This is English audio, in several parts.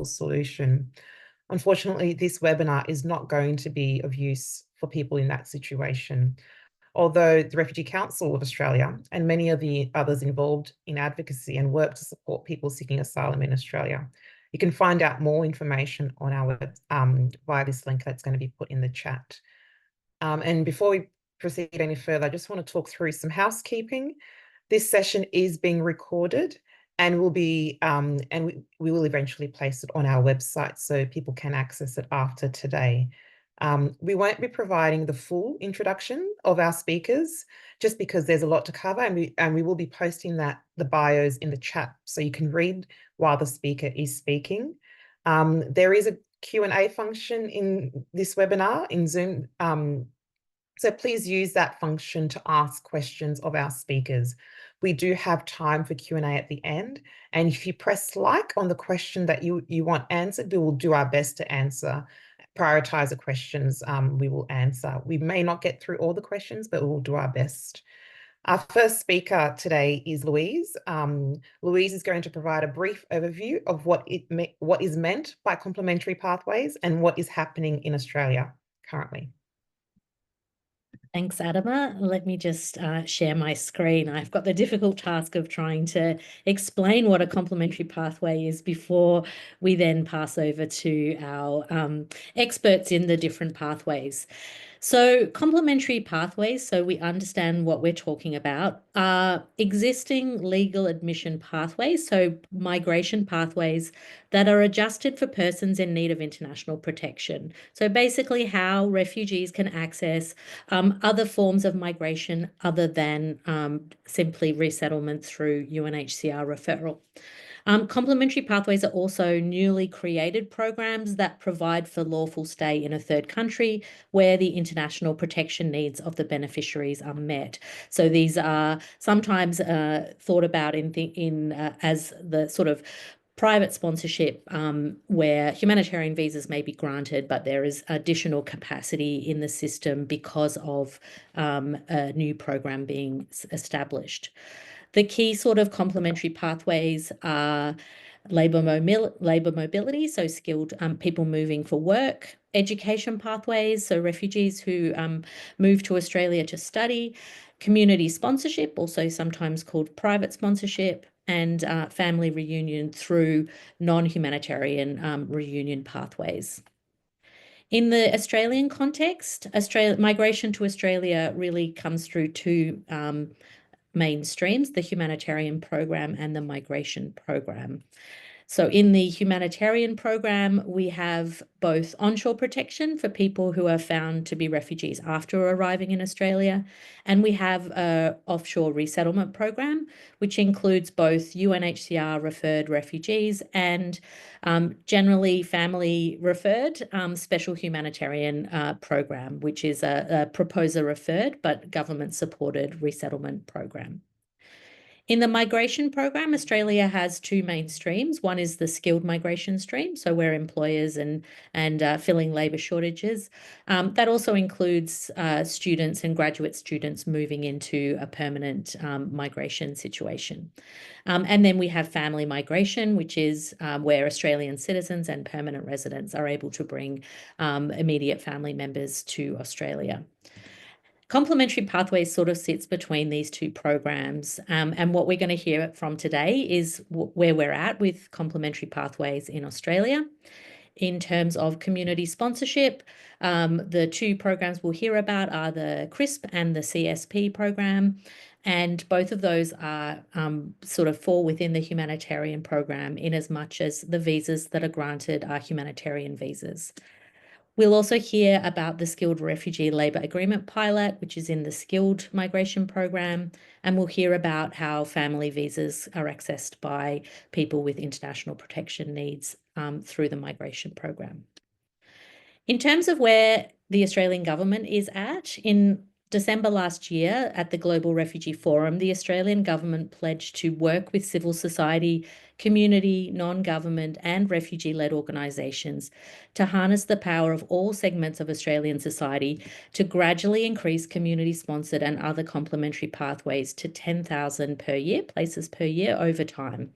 solution. Unfortunately, this webinar is not going to be of use for people in that situation. Although the Refugee Council of Australia and many of the others involved in advocacy and work to support people seeking asylum in Australia. You can find out more information on our via this link that's going to be put in the chat. And before we proceed any further, I just want to talk through some housekeeping. This session is being recorded and will be we will eventually place it on our website so people can access it after today. We won't be providing the full introduction of our speakers just because there's a lot to cover, and we will be posting the bios in the chat so you can read while the speaker is speaking. There is a Q&A function in this webinar in Zoom. So please use that function to ask questions of our speakers. We do have time for Q&A at the end. And if you press like on the question that you want answered, we will do our best to answer, prioritize the questions we will answer. We may not get through all the questions, but we will do our best. Our first speaker today is Louise. Louise is going to provide a brief overview of what is meant by complementary pathways and what is happening in Australia currently. Thanks, Adama. Let me just share my screen. I've got the difficult task of trying to explain what a complementary pathway is before we then pass over to our experts in the different pathways. So complementary pathways, so we understand what we're talking about, are existing legal admission pathways, so migration pathways that are adjusted for persons in need of international protection. So basically how refugees can access other forms of migration other than simply resettlement through UNHCR referral. Complementary pathways are also newly created programs that provide for lawful stay in a third country where the international protection needs of the beneficiaries are met. So these are sometimes thought about as the sort of private sponsorship where humanitarian visas may be granted, but there is additional capacity in the system because of a new program being established. The key sort of complementary pathways are labour mobility, so skilled people moving for work, education pathways, so refugees who move to Australia to study, community sponsorship, also sometimes called private sponsorship, and family reunion through non-humanitarian reunion pathways. In the Australian context, migration to Australia really comes through two main streams, the humanitarian program and the migration program. So in the humanitarian program, we have both onshore protection for people who are found to be refugees after arriving in Australia, and we have an offshore resettlement program, which includes both UNHCR referred refugees and generally family referred special humanitarian program, which is a proposer referred but government supported resettlement program. In the migration program, Australia has two main streams. One is the skilled migration stream, so where employers and filling labour shortages. That also includes students and graduate students moving into a permanent migration situation. And then we have family migration, which is where Australian citizens and permanent residents are able to bring immediate family members to Australia. Complementary Pathways sort of sits between these two programs, and what we're going to hear from today is where we're at with Complementary Pathways in Australia. In terms of community sponsorship, the two programs we'll hear about are the CRISP and the CSP program, and both of those are sort of fall within the humanitarian program in as much as the visas that are granted are humanitarian visas. We'll also hear about the Skilled Refugee Labour Agreement pilot, which is in the Skilled Migration Program, and we'll hear about how family visas are accessed by people with international protection needs through the migration program. In terms of where the Australian government is at in December last year at the Global Refugee Forum, the Australian government pledged to work with civil society, community, non-government and refugee-led organisations to harness the power of all segments of Australian society to gradually increase community-sponsored and other complementary pathways to 10,000 per year, places per year over time.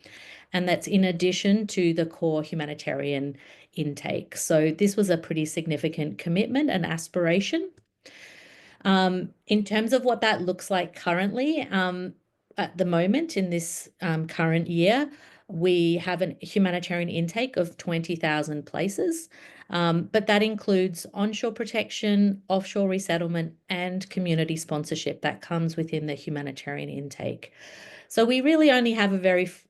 And that's in addition to the core humanitarian intake. So this was a pretty significant commitment and aspiration. In terms of what that looks like currently, at the moment in this current year, we have a humanitarian intake of 20,000 places, but that includes onshore protection, offshore resettlement, and community sponsorship that comes within the humanitarian intake. So we really only have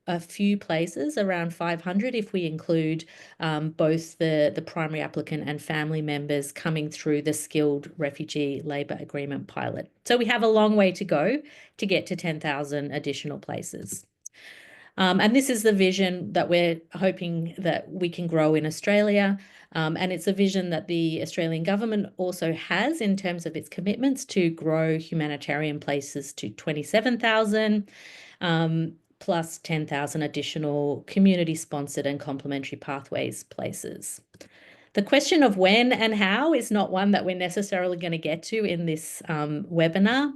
a few places, around 500 if we include both the primary applicant and family members coming through the skilled refugee labour agreement pilot. So we have a long way to go to get to 10,000 additional places. And this is the vision that we're hoping that we can grow in Australia. And it's a vision that the Australian government also has in terms of its commitments to grow humanitarian places to 27,000, plus 10,000 additional community-sponsored and complementary pathways places. The question of when and how is not one that we're necessarily going to get to in this webinar,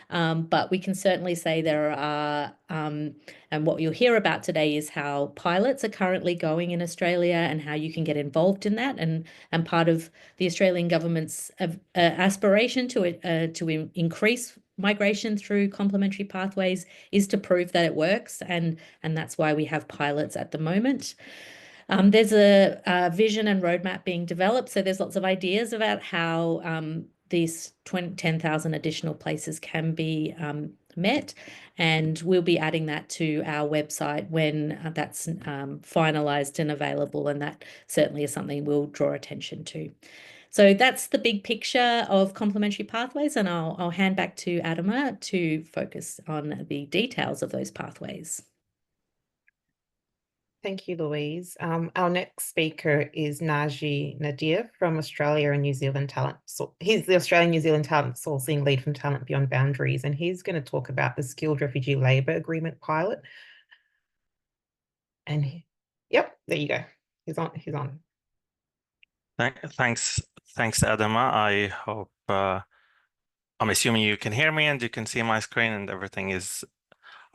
but we can certainly say there are, and what you'll hear about today is how pilots are currently going in Australia and how you can get involved in that. And part of the Australian government's aspiration to increase migration through complementary pathways is to prove that it works, and that's why we have pilots at the moment. There's a vision and roadmap being developed, so there's lots of ideas about how these 10,000 additional places can be met, and we'll be adding that to our website when that's finalised and available, and that certainly is something we'll draw attention to. So that's the big picture of complementary pathways, and I'll hand back to Adama to focus on the details of those pathways. Thank you, Louise. Our next speaker is Naji Nadir from Australia and New Zealand Talent. So he's the Australian New Zealand Talent Sourcing Lead from Talent Beyond Boundaries, and he's going to talk about the Skilled Refugee Labour Agreement pilot. And yep, there you go. He's on. Thanks, Adama. I hope I'm assuming you can hear me and you can see my screen and everything is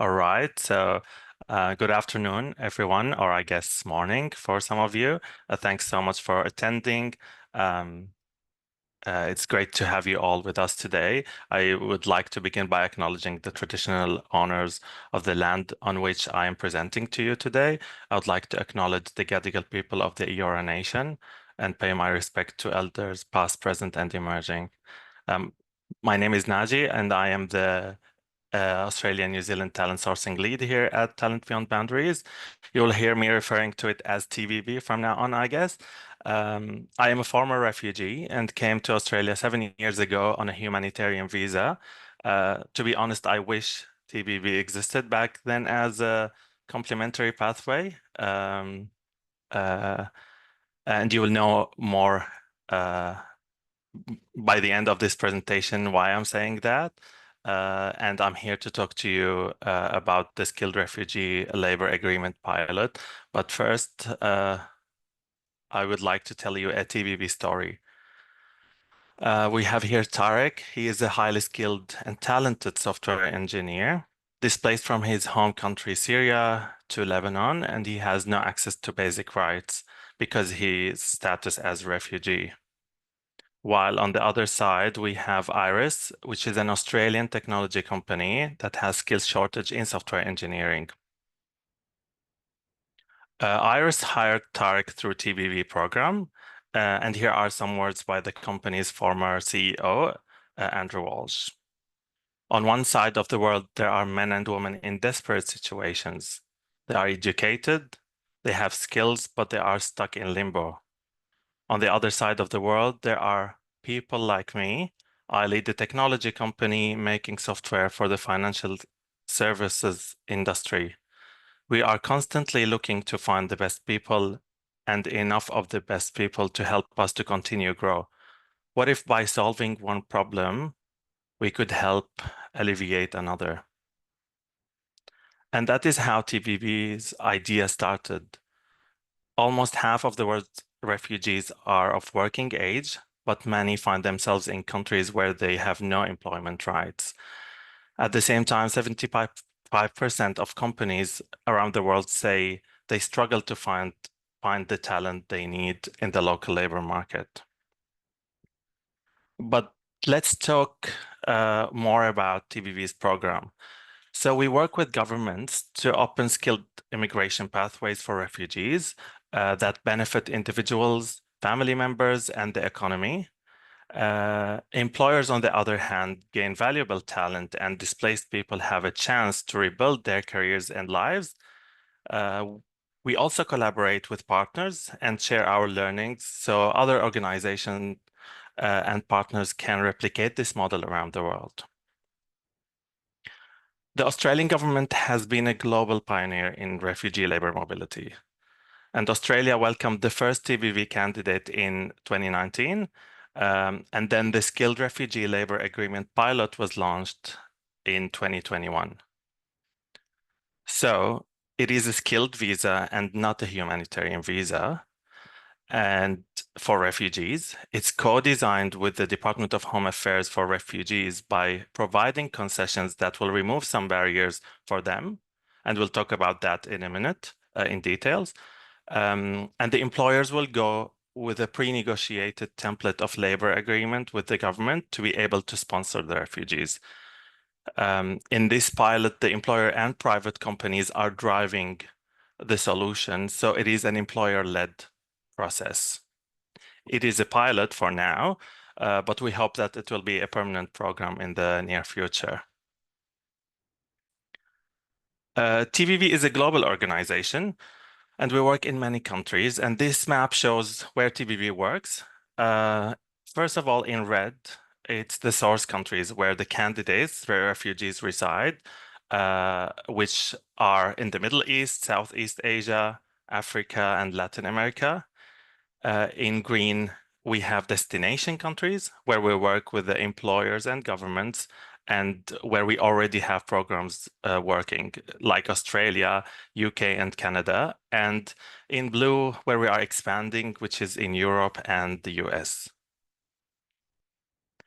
all right. So good afternoon, everyone, or I guess morning for some of you. Thanks so much for attending. It's great to have you all with us today. I would like to begin by acknowledging the traditional owners of the land on which I am presenting to you today. I would like to acknowledge the Gadigal people of the Eora Nation and pay my respect to elders past, present, and emerging. My name is Naji, and I am the Australian New Zealand Talent Sourcing Lead here at Talent Beyond Boundaries. You'll hear me referring to it as TBB from now on, I guess. I am a former refugee and came to Australia 7 years ago on a humanitarian visa. To be honest, I wish TBB existed back then as a complementary pathway. And you will know more by the end of this presentation why I'm saying that. And I'm here to talk to you about the Skilled Refugee Labour Agreement pilot. But first, I would like to tell you a TBB story. We have here Tarek. He is a highly skilled and talented software engineer, displaced from his home country, Syria, to Lebanon, and he has no access to basic rights because his status as refugee. While on the other side, we have Iris, which is an Australian technology company that has skills shortage in software engineering. Iris hired Tarek through TBB program, and here are some words by the company's former CEO, Andrew Walsh. On one side of the world, there are men and women in desperate situations. They are educated, they have skills, but they are stuck in limbo. On the other side of the world, there are people like me. I lead a technology company making software for the financial services industry. We are constantly looking to find the best people and enough of the best people to help us to continue grow. What if by solving one problem, we could help alleviate another. And that is how TVV's idea started. Almost half of the world's refugees are of working age, but many find themselves in countries where they have no employment rights. At the same time, 75% of companies around the world say they struggle to find the talent they need in the local labor market. But let's talk more about TVV's program. So we work with governments to open skilled immigration pathways for refugees that benefit individuals, family members, and the economy. Employers, on the other hand, gain valuable talent, and displaced people have a chance to rebuild their careers and lives. We also collaborate with partners and share our learnings so other organizations and partners can replicate this model around the world. The Australian government has been a global pioneer in refugee labor mobility. And Australia welcomed the first TVV candidate in 2019. And then the Skilled Refugee Labor Agreement pilot was launched in 2021. So it is a skilled visa and not a humanitarian visa. And for refugees, it's co-designed with the Department of Home Affairs for refugees by providing concessions that will remove some barriers for them. And we'll talk about that in a minute in details. And the employers will go with a pre-negotiated template of labor agreement with the government to be able to sponsor the refugees. In this pilot, the employer and private companies are driving the solution. So it is an employer-led process. It is a pilot for now, but we hope that it will be a permanent program in the near future. TVV is a global organization, and we work in many countries. And this map shows where TVV works. First of all, in red, it's the source countries where the candidates, where refugees reside, which are in the Middle East, Southeast Asia, Africa, and Latin America. In green, we have destination countries where we work with the employers and governments and where we already have programs working, like Australia, UK, and Canada. And in blue, where we are expanding, which is in Europe and the US.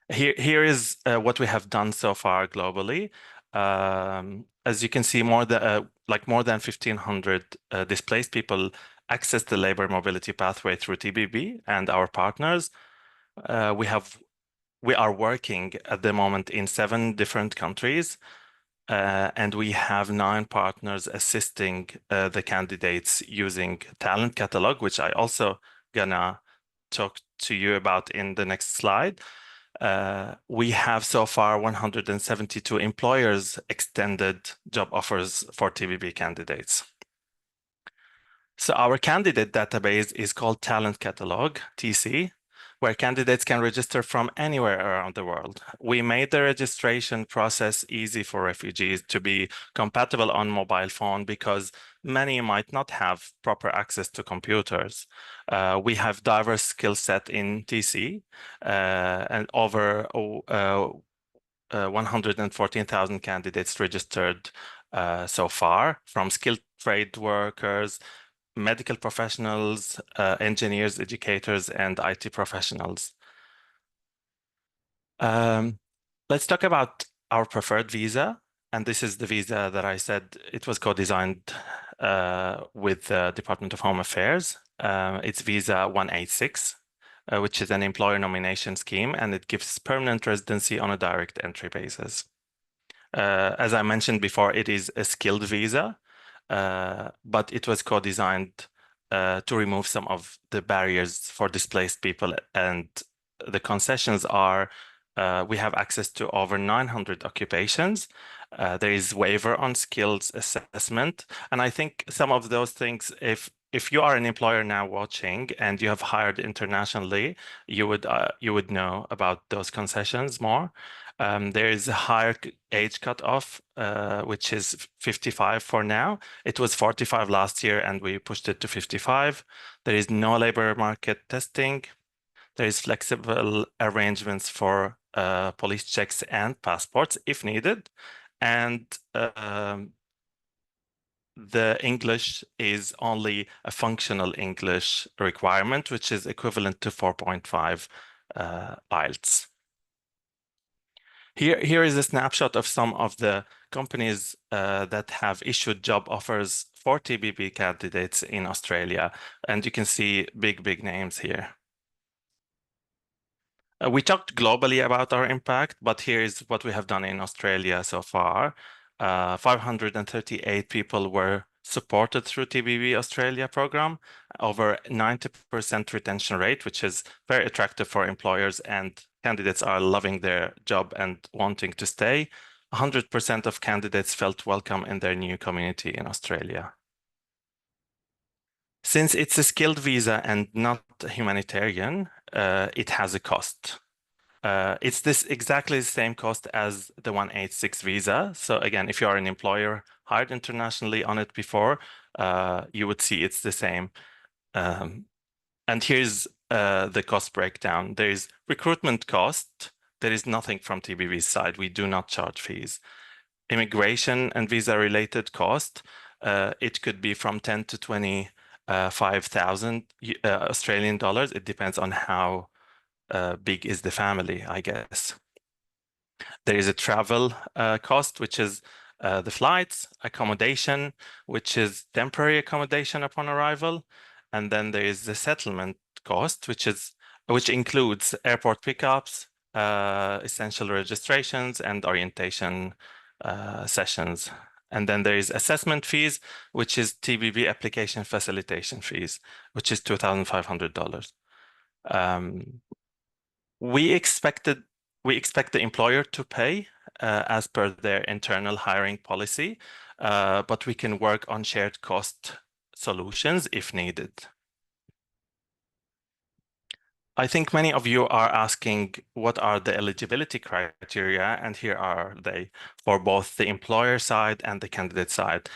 Here is what we have done so far globally. As you can see, more than 1,500 displaced people access the labor mobility pathway through TBB and our partners. We are working at the moment in 7 different countries, and we have 9 partners assisting the candidates using Talent Catalog, which I also gonna talk to you about in the next slide. We have so far 172 employers extended job offers for TBB candidates. So our candidate database is called Talent Catalog, TC, where candidates can register from anywhere around the world. We made the registration process easy for refugees to be compatible on mobile phone because many might not have proper access to computers. We have diverse skill set in TC and over 114,000 candidates registered so far, from skilled trade workers, medical professionals, engineers, educators, and IT professionals. Let's talk about our preferred visa. And this is the visa that I said it was co-designed with the Department of Home Affairs. It's visa 186, which is an employer nomination scheme, and it gives permanent residency on a direct entry basis. As I mentioned before, it is a skilled visa. But it was co-designed to remove some of the barriers for displaced people. And the concessions are, we have access to over 900 occupations. There is waiver on skills assessment. And I think some of those things, if you are an employer now watching and you have hired internationally, you would know about those concessions more. There is a higher age cutoff, which is 55 for now. It was 45 last year, and we pushed it to 55. There is no labor market testing. There is flexible arrangements for police checks and passports if needed. And the English is only a functional English requirement, which is equivalent to 4.5 IELTS. Here is a snapshot of some of the companies that have issued job offers for TBB candidates in Australia. And you can see big names here. We talked globally about our impact, but here is what we have done in Australia so far. 538 people were supported through TBB Australia program, over 90% retention rate, which is very attractive for employers, and candidates are loving their job and wanting to stay. 100% of candidates felt welcome in their new community in Australia. Since it's a skilled visa and not humanitarian, it has a cost. It's exactly the same cost as the 186 visa. So again, if you are an employer hired internationally on it before, you would see it's the same. And here's the cost breakdown. There is recruitment cost. There is nothing from TBV's side. We do not charge fees. Immigration and visa-related cost, it could be from 10 to 25,000 Australian dollars. It depends on how big is the family, I guess. There is a travel cost, which is the flights, accommodation, which is temporary accommodation upon arrival. And then there is the settlement cost, which includes airport pickups, essential registrations, and orientation sessions. And then there is assessment fees, which is TBB application facilitation fees, which is $2,500. We expect the employer to pay as per their internal hiring policy, but we can work on shared cost solutions if needed. I think many of you are asking what are the eligibility criteria, and here are they for both the employer side and the candidate side.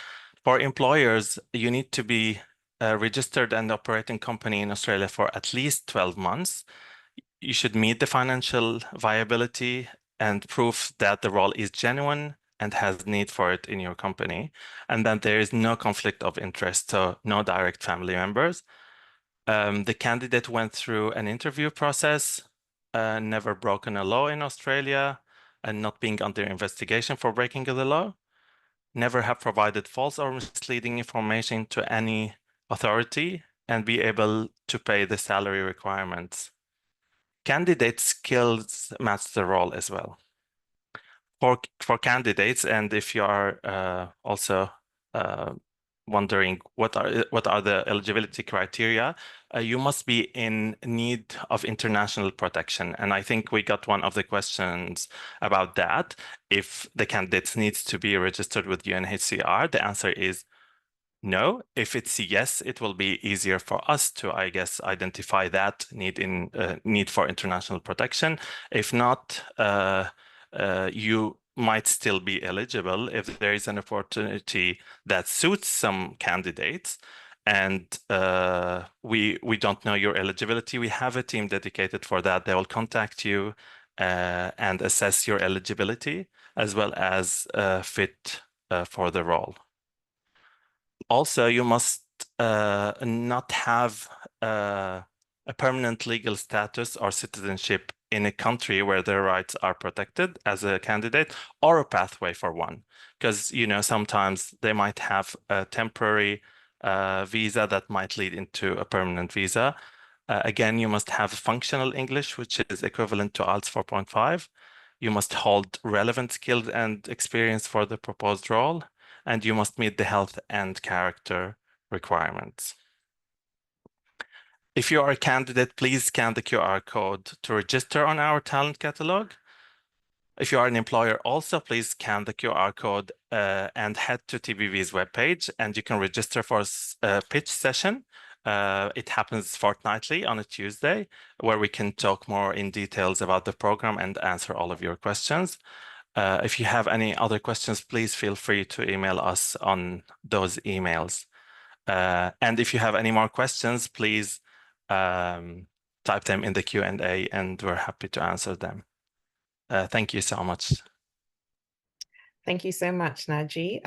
For employers, you need to be a registered and operating company in Australia for at least 12 months. You should meet the financial viability and proof that the role is genuine and has need for it in your company, and that there is no conflict of interest, so no direct family members. The candidate went through an interview process, never broken a law in Australia, and not being under investigation for breaking the law, never have provided false or misleading information to any authority, and be able to pay the salary requirements. Candidate skills match the role as well. For candidates, and if you are also wondering what are the eligibility criteria, you must be in need of international protection. And I think we got one of the questions about that. If the candidate needs to be registered with UNHCR, the answer is no. If it's yes, it will be easier for us to, I guess, identify that need for international protection. If not, you might still be eligible if there is an opportunity that suits some candidates, and we don't know your eligibility. We have a team dedicated for that. They will contact you and assess your eligibility as well as fit for the role. Also, you must not have a permanent legal status or citizenship in a country where their rights are protected as a candidate, or a pathway for one. Because, sometimes they might have a temporary visa that might lead into a permanent visa. Again, you must have functional English, which is equivalent to IELTS 4.5. You must hold relevant skills and experience for the proposed role, and you must meet the health and character requirements. If you are a candidate, please scan the QR code to register on our talent catalog. If you are an employer also, please scan the QR code and head to TBV's webpage, and you can register for a pitch session. It happens fortnightly on a Tuesday, where we can talk more in details about the program and answer all of your questions. If you have any other questions, please feel free to email us on those emails. And if you have any more questions, please type them in the Q&A, and we're happy to answer them. Thank you so much. Thank you so much, Naji.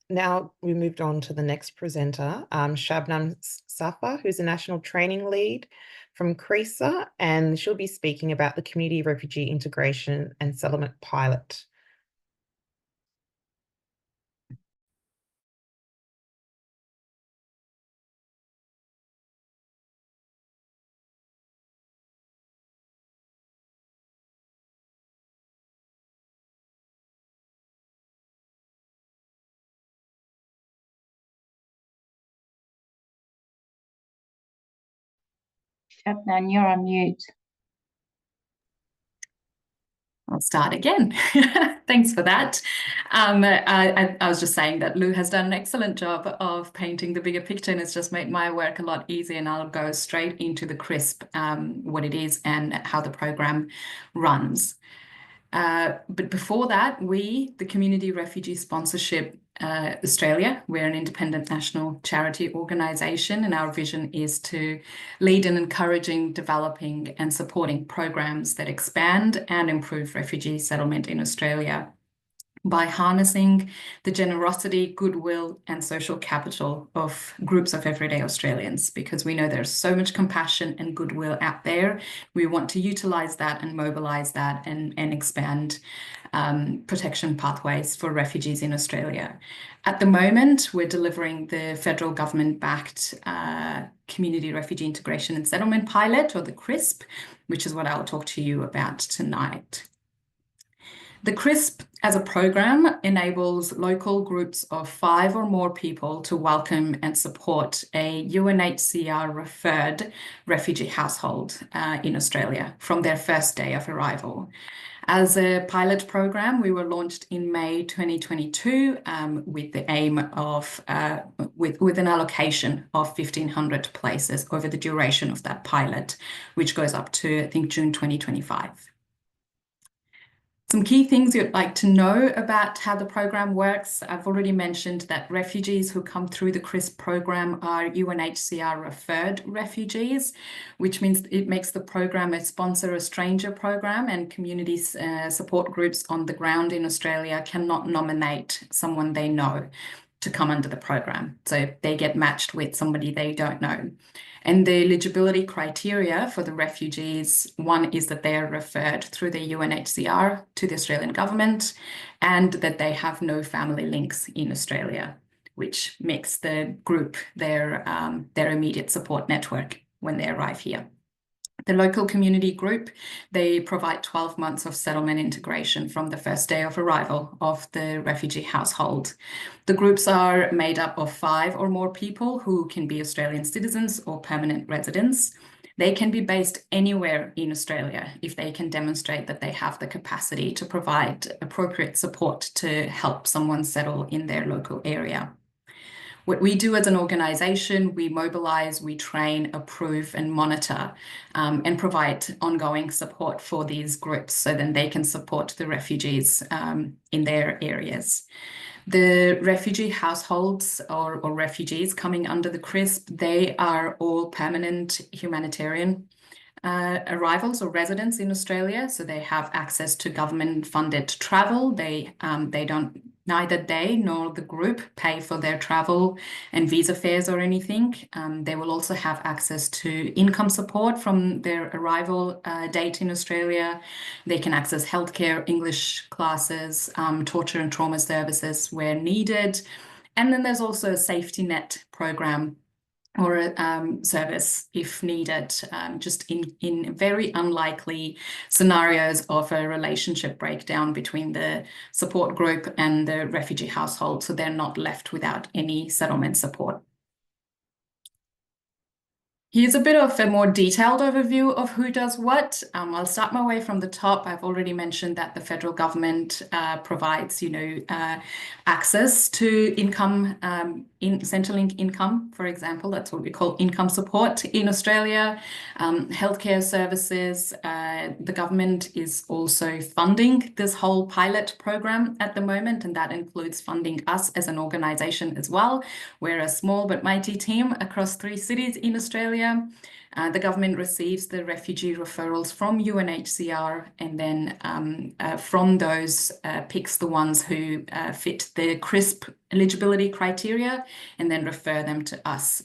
Now we moved on to the next presenter, Shabnam Safa, who's a National Training Lead from CRESA, and she'll be speaking about the Community Refugee Integration and Settlement Pilot. Shabnam, you're on mute. I'll start again. Thanks for that. I was just saying that Lou has done an excellent job of painting the bigger picture, and it's just made my work a lot easier, and I'll go straight into the crisp, what it is and how the program runs. But before that, we, the Community Refugee Sponsorship Australia, we're an independent national charity organisation, and our vision is to lead in encouraging, developing and supporting programs that expand and improve refugee settlement in Australia by harnessing the generosity, goodwill and social capital of groups of everyday Australians, because we know there's so much compassion and goodwill out there. We want to utilise that and mobilise that and expand protection pathways for refugees in Australia. At the moment, we're delivering the federal government-backed Community Refugee Integration and Settlement Pilot, or the CRISP, which is what I'll talk to you about tonight. The CRISP as a program enables local groups of 5 or more people to welcome and support a UNHCR referred refugee household in Australia from their first day of arrival. As a pilot program, we were launched in May 2022 with the aim of, with an allocation of 1,500 places over the duration of that pilot, which goes up to, I think, June 2025. Some key things you'd like to know about how the program works. I've already mentioned that refugees who come through the CRISP program are UNHCR referred refugees, which means it makes the program a sponsor a stranger program, and community support groups on the ground in Australia cannot nominate someone they know to come under the program. So they get matched with somebody they don't know. And the eligibility criteria for the refugees, one is that they are referred through the UNHCR to the Australian government, and that they have no family links in Australia, which makes the group their immediate support network when they arrive here. The local community group, they provide 12 months of settlement integration from the first day of arrival of the refugee household. The groups are made up of 5 or more people who can be Australian citizens or permanent residents. They can be based anywhere in Australia if they can demonstrate that they have the capacity to provide appropriate support to help someone settle in their local area. What we do as an organisation, we mobilise, we train, approve and monitor and provide ongoing support for these groups so then they can support the refugees in their areas. The refugee households or refugees coming under the CRISP, they are all permanent humanitarian arrivals or residents in Australia, so they have access to government-funded travel. Neither they nor the group pay for their travel and visa fares or anything. They will also have access to income support from their arrival date in Australia. They can access healthcare, English classes, torture and trauma services where needed. And then there's also a safety net program or a service if needed, just in very unlikely scenarios of a relationship breakdown between the support group and the refugee household, so they're not left without any settlement support. Here's a bit of a more detailed overview of who does what. I'll start my way from the top. I've already mentioned that the federal government provides, access to income, Centrelink income, for example. That's what we call income support in Australia. Healthcare services. The government is also funding this whole pilot program at the moment, and that includes funding us as an organisation as well. We're a small but mighty team across 3 cities in Australia. Australia. The government receives the refugee referrals from UNHCR, and then from those picks the ones who fit the CRISP eligibility criteria, and then refer them to us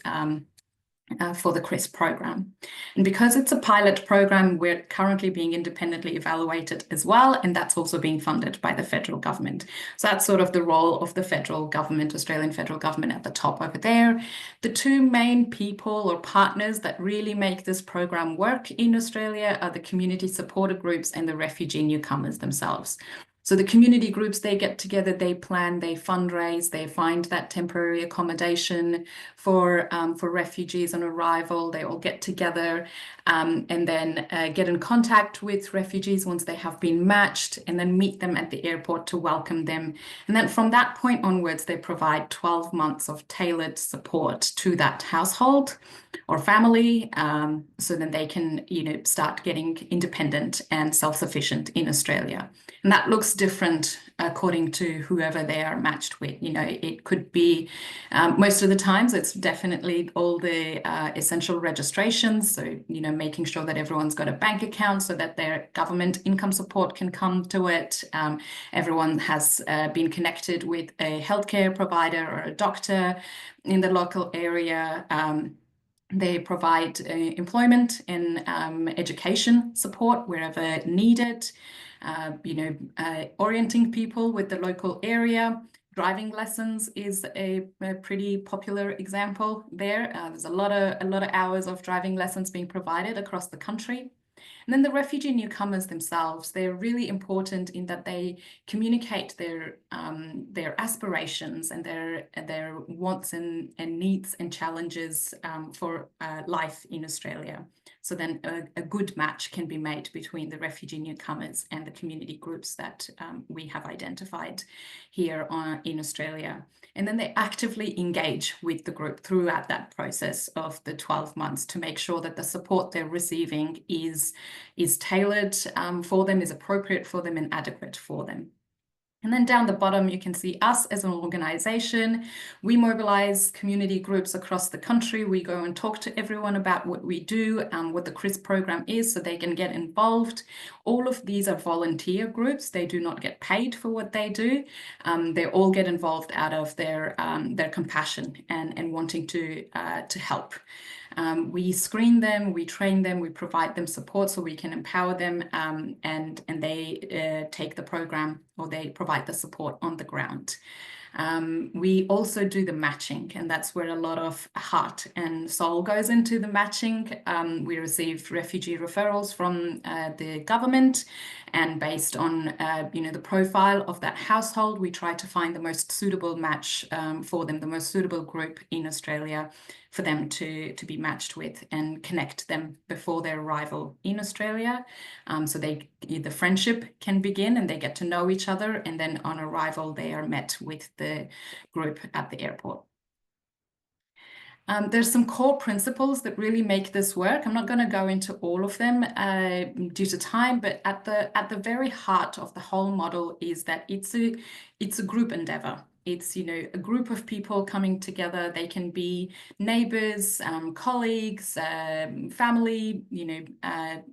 for the CRISP program. And because it's a pilot program, we're currently being independently evaluated as well, and that's also being funded by the federal government. So that's sort of the role of the federal government, Australian federal government at the top over there. The two main people or partners that really make this program work in Australia are the community supporter groups and the refugee newcomers themselves. So the community groups, they get together, they plan, they fundraise, they find that temporary accommodation for refugees on arrival. They all get together and then get in contact with refugees once they have been matched, and then meet them at the airport to welcome them. And then from that point onwards, they provide 12 months of tailored support to that household or family, so then they can, start getting independent and self-sufficient in Australia. And that looks different according to whoever they are matched with. It could be, most of the times, it's definitely all the essential registrations. So, making sure that everyone's got a bank account so that their government income support can come to it. Everyone has been connected with a healthcare provider or a doctor in the local area. They provide employment and education support wherever needed, orienting people with the local area. Driving lessons is a pretty popular example there. There's a lot of hours of driving lessons being provided across the country. And then the refugee newcomers themselves, they're really important in that they communicate their aspirations and their wants and needs and challenges for life in Australia. So then a good match can be made between the refugee newcomers and the community groups that we have identified here in Australia. And then they actively engage with the group throughout that process of the 12 months to make sure that the support they're receiving is tailored for them, is appropriate for them, and adequate for them. And then down the bottom, you can see us as an organisation. We mobilise community groups across the country. We go and talk to everyone about what we do, what the CRISP program is, so they can get involved. All of these are volunteer groups. They do not get paid for what they do. They all get involved out of their compassion and wanting to help. We screen them, we train them, we provide them support so we can empower them, and they take the program, or they provide the support on the ground. We also do the matching, and that's where a lot of heart and soul goes into the matching. We receive refugee referrals from the government, and based on the profile of that household, we try to find the most suitable match for them, the most suitable group in Australia for them to be matched with, and connect them before their arrival in Australia. So the friendship can begin and they get to know each other, and then on arrival they are met with the group at the airport. There's some core principles that really make this work. I'm not going to go into all of them due to time, but at the very heart of the whole model is that it's a group endeavor. It's, a group of people coming together. They can be neighbors, colleagues, family,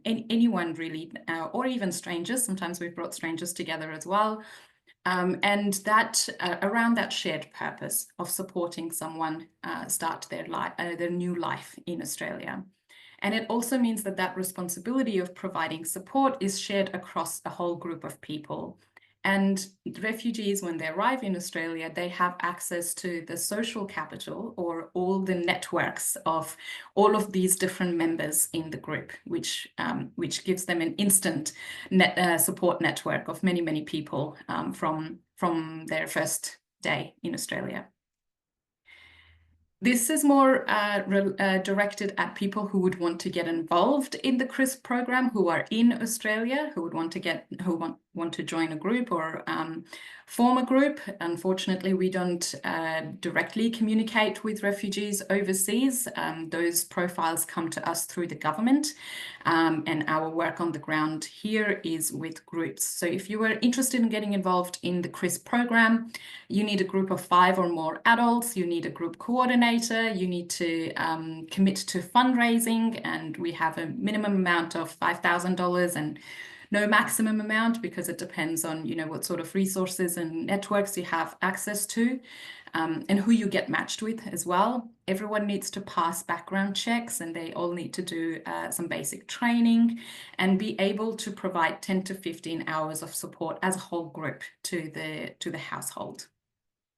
anyone really, or even strangers. Sometimes we've brought strangers together as well. And that around that shared purpose of supporting someone start their new life in Australia. And it also means that responsibility of providing support is shared across a whole group of people. And refugees, when they arrive in Australia, they have access to the social capital, or all the networks of all of these different members in the group, which gives them an instant support network of many, many people from their first day in Australia. This is more directed at people who would want to get involved in the CRISP program, who are in Australia, who want want to join a group or form a group. Unfortunately, we don't directly communicate with refugees overseas. Those profiles come to us through the government, and our work on the ground here is with groups. So if you were interested in getting involved in the CRISP program, you need a group of 5 or more adults, you need a group coordinator, you need to commit to fundraising, and we have a minimum amount of $5,000 and no maximum amount, because it depends on, you know, what sort of resources and networks you have access to, and who you get matched with as well. Everyone needs to pass background checks, and they all need to do some basic training and be able to provide 10 to 15 hours of support as a whole group to the household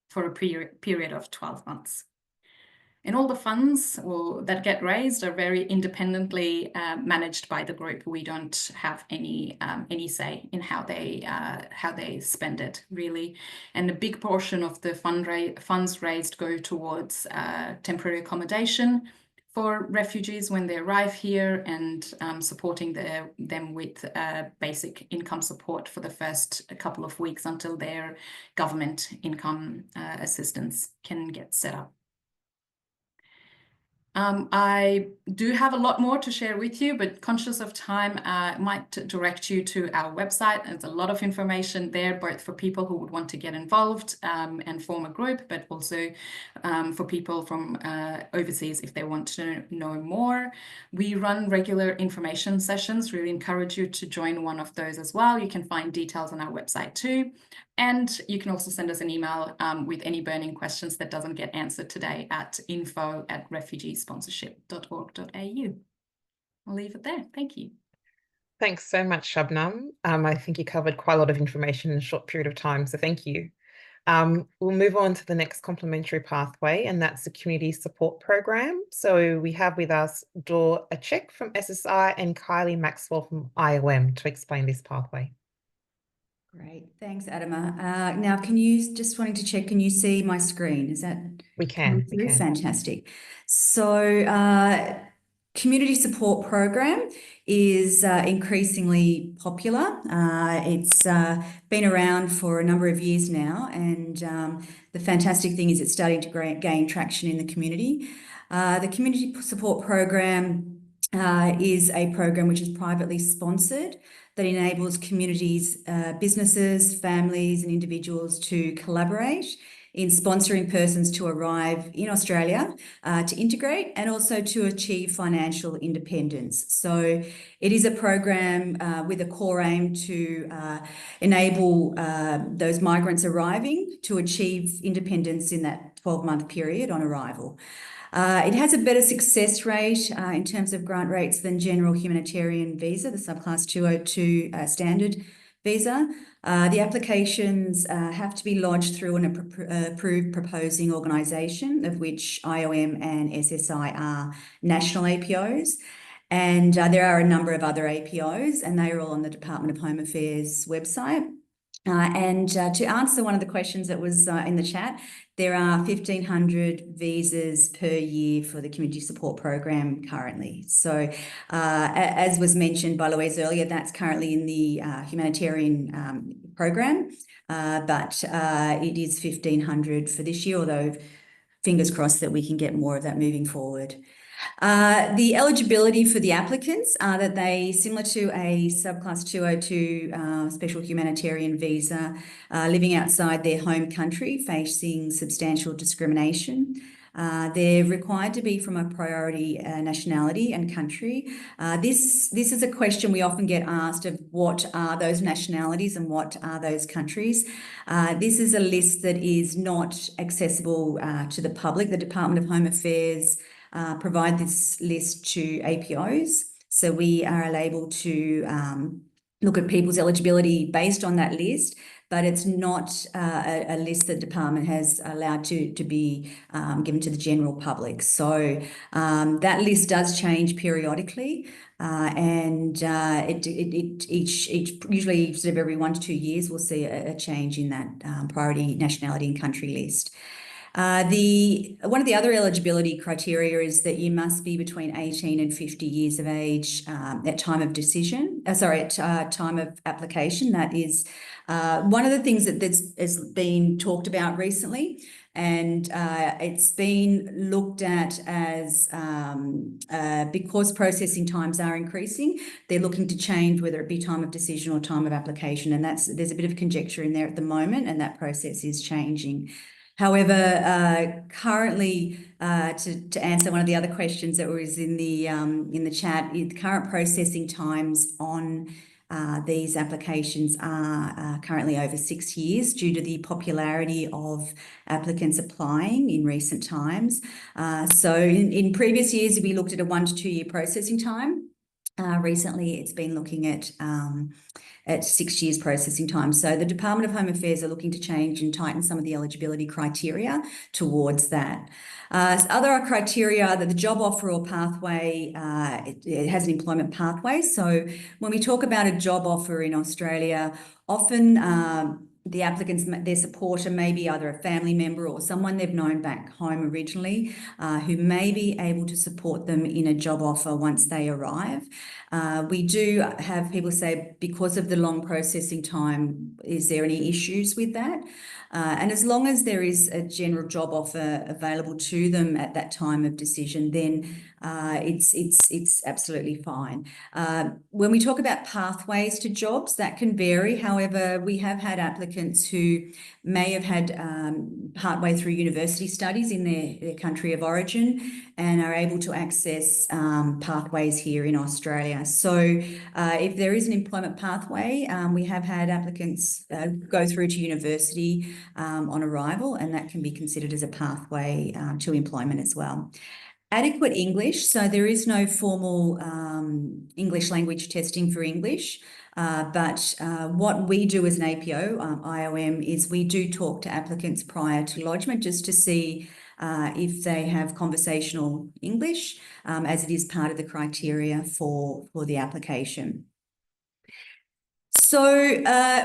for a period of 12 months. And all the funds that get raised are very independently managed by the group. We don't have any say in how they spend it, really. And a big portion of the funds raised go towards temporary accommodation for refugees when they arrive here, and supporting them with basic income support for the first couple of weeks until their government income assistance can get set up. I do have a lot more to share with you, but conscious of time, I might direct you to our website. There's a lot of information there, both for people who would want to get involved and form a group, but also for people from overseas if they want to know more. We run regular information sessions. Really encourage you to join one of those as well. You can find details on our website too. And you can also send us an email with any burning questions that doesn't get answered today at info@refugeesponsorship.org.au. I'll leave it there. Thank you. Thanks so much, Shabnam. I think you covered quite a lot of information in a short period of time, so thank you. We'll move on to the next complementary pathway, and that's the Community Support Program. So we have with us Dor Achek from SSI and Kylie Maxwell from IOM to explain this pathway. Great, thanks, Adama. Now, can you see my screen? Is that We can. Fantastic. So, Community Support Program is increasingly popular. It's been around for a number of years now, and the fantastic thing is it's starting to gain traction in the community. The Community Support Program is a program which is privately sponsored, that enables communities, businesses, families and individuals to collaborate in sponsoring persons to arrive in Australia, to integrate and also to achieve financial independence. So it is a program with a core aim to enable those migrants arriving to achieve independence in that 12-month period on arrival. It has a better success rate in terms of grant rates than general humanitarian visa, the subclass 202 standard visa. The applications have to be lodged through an approved proposing organisation, of which IOM and SSI are national APOs. And there are a number of other APOs, and they are all on the Department of Home Affairs website. And to answer one of the questions that was in the chat, there are 1,500 visas per year for the Community Support Program currently. So as was mentioned by Louise earlier, that's currently in the humanitarian program, but it is 1,500 for this year, although fingers crossed that we can get more of that moving forward. The eligibility for the applicants are that they, similar to a subclass 202 special humanitarian visa, living outside their home country, facing substantial discrimination. They're required to be from a priority nationality and country. This is a question we often get asked of what are those nationalities and what are those countries. This is a list that is not accessible to the public. The Department of Home Affairs provide this list to APOs. So we are able to look at people's eligibility based on that list, but it's not a list that the department has allowed to be given to the general public. So that list does change periodically, and usually sort of every 1 to 2 years we'll see a change in that priority nationality and country list. One of the other eligibility criteria is that you must be between 18 and 50 years of age at time of decision. At time of application. That is one of the things that has been talked about recently, and it's been looked at as because processing times are increasing, they're looking to change whether it be time of decision or time of application, and there's a bit of conjecture in there at the moment, and that process is changing. However, currently, to answer one of the other questions that was in the chat, the current processing times on these applications are currently over 6 years due to the popularity of applicants applying in recent times. So in previous years, we looked at a 1 to 2 year processing time. Recently, it's been looking at 6 years processing time. So the Department of Home Affairs are looking to change and tighten some of the eligibility criteria towards that. Other criteria are that the job offer or pathway, it has an employment pathway. So when we talk about a job offer in Australia, often the applicants, their supporter may be either a family member or someone they've known back home originally, who may be able to support them in a job offer once they arrive. We do have people say, because of the long processing time, is there any issues with that? And as long as there is a general job offer available to them at that time of decision, then it's absolutely fine. When we talk about pathways to jobs, that can vary. However, we have had applicants who may have had partway through university studies in their country of origin and are able to access pathways here in Australia. So if there is an employment pathway, we have had applicants go through to university on arrival, and that can be considered as a pathway to employment as well. Adequate English, so there is no formal English language testing for English, but what we do as an APO, IOM, is we do talk to applicants prior to lodgement just to see if they have conversational English, as it is part of the criteria for the application. So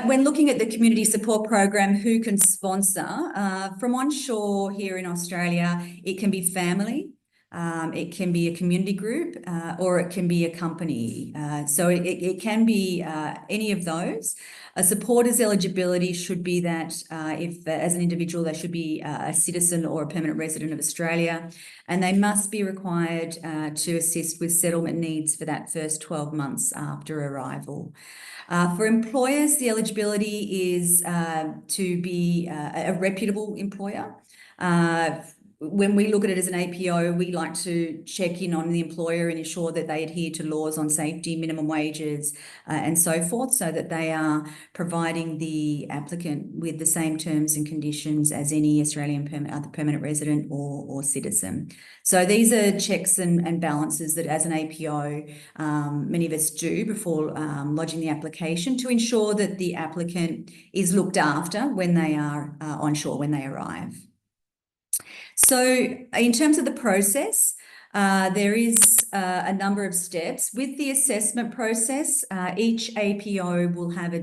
when looking at the community support program, who can sponsor? From onshore here in Australia, it can be family, it can be a community group, or it can be a company. So it can be any of those. A supporter's eligibility should be that if as an individual, they should be a citizen or a permanent resident of Australia, and they must be required to assist with settlement needs for that first 12 months after arrival. For employers, the eligibility is to be a reputable employer. When we look at it as an APO, we like to check in on the employer and ensure that they adhere to laws on safety, minimum wages, and so forth, so that they are providing the applicant with the same terms and conditions as any Australian other permanent resident or citizen. So these are checks and balances that as an APO, many of us do before lodging the application to ensure that the applicant is looked after when they are onshore, when they arrive. So in terms of the process, there is a number of steps. With the assessment process, each APO will have a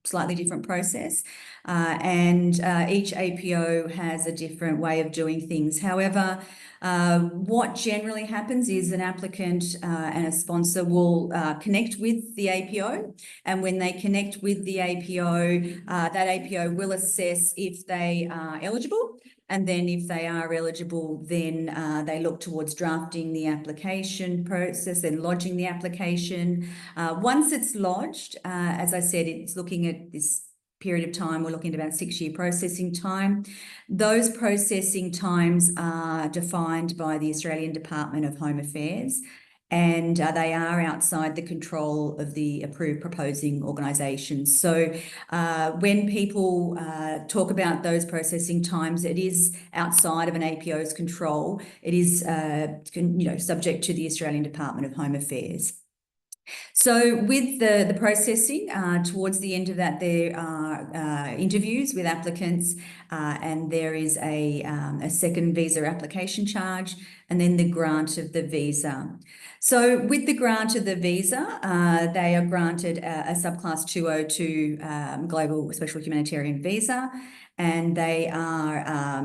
slightly different process, and each APO has a different way of doing things. However, what generally happens is an applicant and a sponsor will connect with the APO, and when they connect with the APO, that APO will assess if they are eligible. And then if they are eligible, then they look towards drafting the application process and lodging the application. Once it's lodged, as I said, it's looking at this period of time, we're looking at about 6 year processing time. Those processing times are defined by the Australian Department of Home Affairs, and they are outside the control of the approved proposing organisations. So when people talk about those processing times, it is outside of an APO's control. It is subject to the Australian Department of Home Affairs. So with the processing, towards the end of that, there are interviews with applicants, and there is a second visa application charge, and then the grant of the visa. So with the grant of the visa, they are granted a subclass 202 global special humanitarian visa, and they are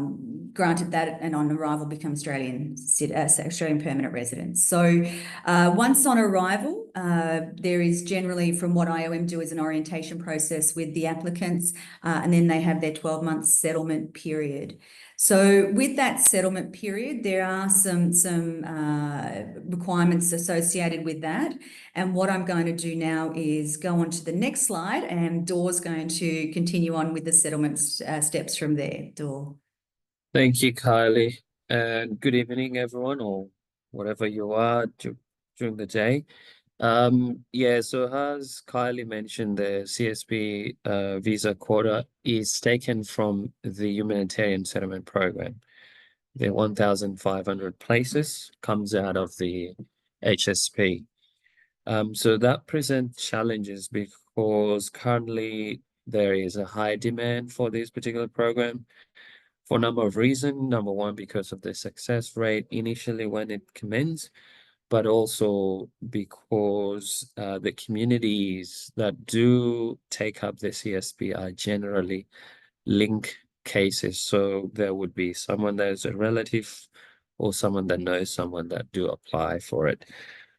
granted that, and on arrival become Australian permanent residents. So once on arrival, there is generally, from what IOM do, is an orientation process with the applicants, and then they have their 12-month settlement period. So with that settlement period, there are some requirements associated with that. And what I'm going to do now is go on to the next slide, and Dor's going to continue on with the settlement steps from there. Dor. Thank you, Kylie. And good evening, everyone, or whatever you are during the day. Yeah, so as Kylie mentioned, the CSP visa quota is taken from the Humanitarian Settlement Program. The 1,500 places comes out of the HSP. So that presents challenges because currently there is a high demand for this particular program for a number of reasons. Number one, because of the success rate initially when it commenced, but also because the communities that do take up the CSP are generally linked cases. So there would be someone that is a relative or someone that knows someone that do apply for it.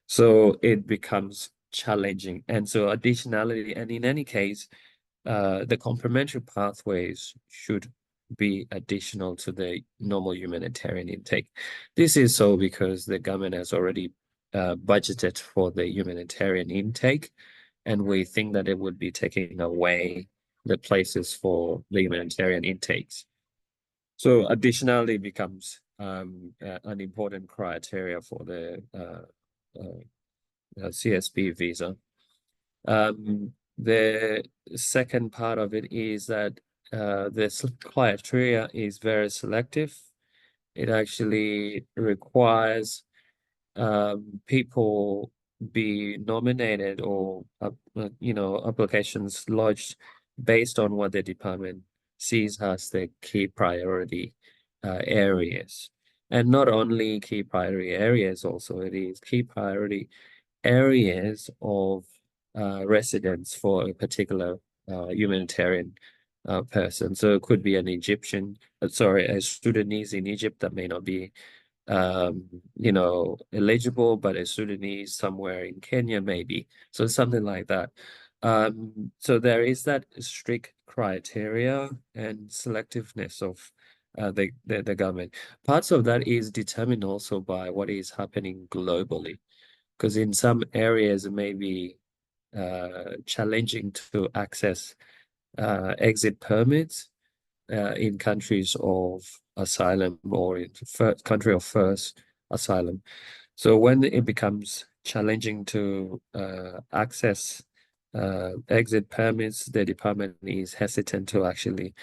So it becomes challenging. And so additionality, and in any case, the complementary pathways should be additional to the normal humanitarian intake. This is so because the government has already budgeted for the humanitarian intake, and we think that it would be taking away the places for the humanitarian intakes. So additionally becomes an important criteria for the CSP visa. The second part of it is that the criteria is very selective. It actually requires people be nominated or applications lodged based on what the department sees as the key priority areas. And not only key priority areas, also it is key priority areas of residence for a particular humanitarian person. So it could be an Egyptian, a Sudanese in Egypt that may not be eligible, but a Sudanese somewhere in Kenya maybe. So something like that. So there is that strict criteria and selectiveness of the government. Parts of that is determined also by what is happening globally, because in some areas it may be challenging to access exit permits in countries of asylum or in country of first asylum. So when it becomes challenging to access exit permits, the department is hesitant to actually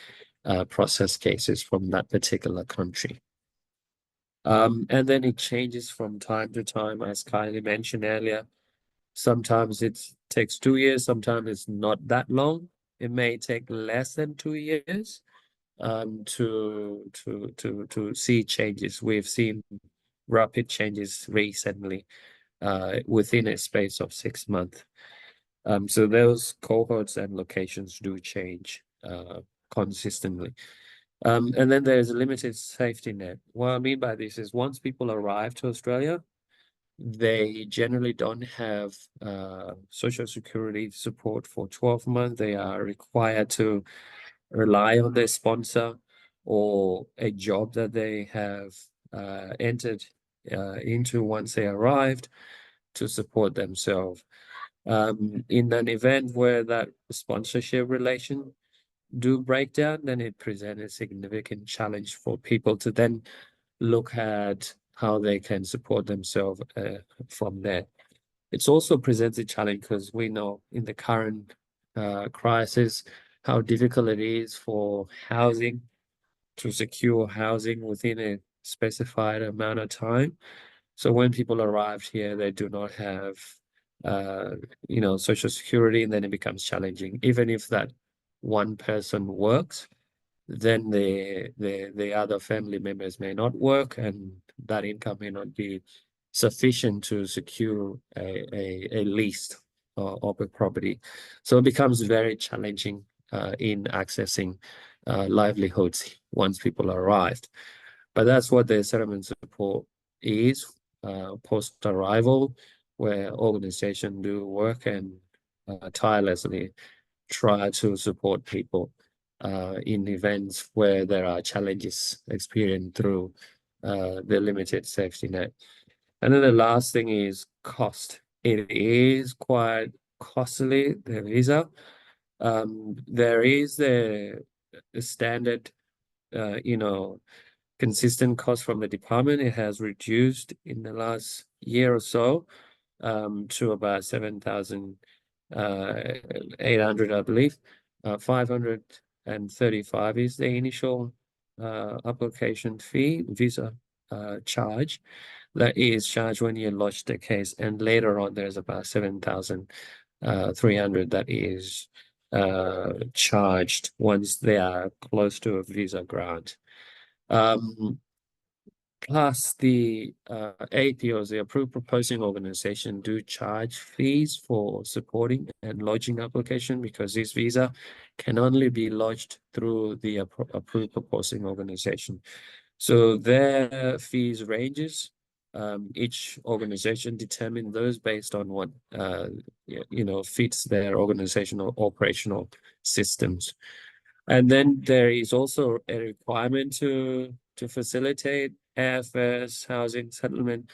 process cases from that particular country. And then it changes from time to time, as Kylie mentioned earlier. Sometimes it takes 2 years, sometimes it's not that long. It may take less than 2 years to see changes. We've seen rapid changes recently within a space of 6 months. So those cohorts and locations do change consistently. And then there's a limited safety net. What I mean by this is once people arrive to Australia, they generally don't have social security support for 12 months. They are required to rely on their sponsor or a job that they have entered into once they arrived to support themselves. In an event where that sponsorship relation do break down, then it presents a significant challenge for people to then look at how they can support themselves from there. It also presents a challenge because we know in the current crisis how difficult it is for housing to secure housing within a specified amount of time. So when people arrived here, they do not have social security, and then it becomes challenging. Even if that one person works, then the other family members may not work, and that income may not be sufficient to secure a lease of a property. So it becomes very challenging in accessing livelihoods once people arrived. But that's what the settlement support is, post-arrival, where organizations do work and tirelessly try to support people in events where there are challenges experienced through the limited safety net. And then the last thing is cost. It is quite costly, the visa. There is the standard, consistent cost from the department. It has reduced in the last year or so to about 7,800, I believe. 535 is the initial application fee, visa charge that is charged when you lodge the case, and later on there's about 7,300 that is charged once they are close to a visa grant. Plus the APOs, the approved proposing organization, do charge fees for supporting and lodging application, because this visa can only be lodged through the approved proposing organization. So their fees ranges. Each organization determine those based on what fits their organizational operational systems. And then there is also a requirement to facilitate airfares, housing, settlement,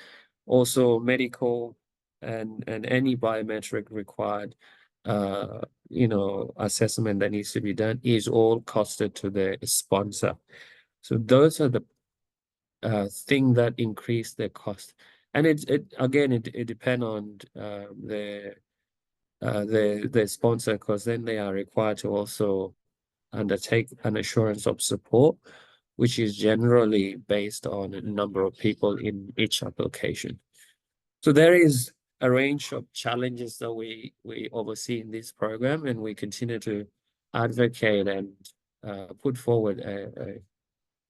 also medical and any biometric required assessment that needs to be done is all costed to the sponsor. So those are the things that increase the cost. And it depends on the sponsor, because then they are required to also undertake an assurance of support, which is generally based on a number of people in each application. So there is a range of challenges that we oversee in this program, and we continue to advocate and put forward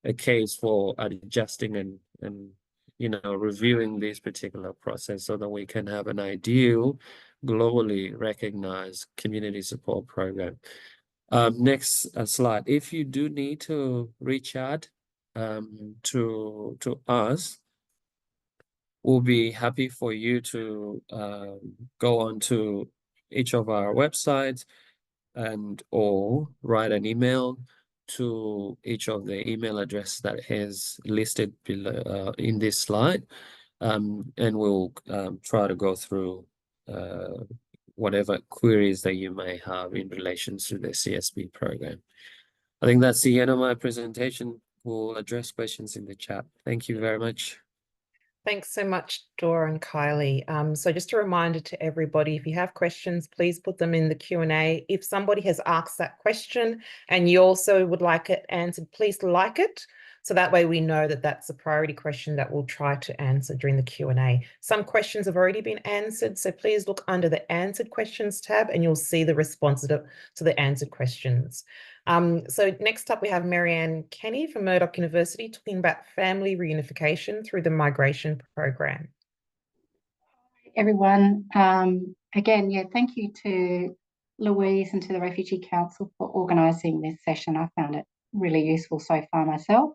a case for adjusting and reviewing this particular process so that we can have an ideal, globally recognized community support program. Next slide. If you do need to reach out to us, we'll be happy for you to go on to each of our websites or write an email to each of the email address that is listed below in this slide, and we'll try to go through whatever queries that you may have in relation to the CSP program. I think that's the end of my presentation. We'll address questions in the chat. Thank you very much. Thanks so much, Dora and Kylie. So just a reminder to everybody, if you have questions, please put them in the Q&A. If somebody has asked that question and you also would like it answered, please like it. So that way we know that that's a priority question that we'll try to answer during the Q&A. Some questions have already been answered, so please look under the answered questions tab and you'll see the responses to the answered questions. So next up we have Marianne Kenny from Murdoch University talking about family reunification through the migration program. Hi, everyone. Again, thank you to Louise and to the Refugee Council for organising this session. I found it really useful so far myself.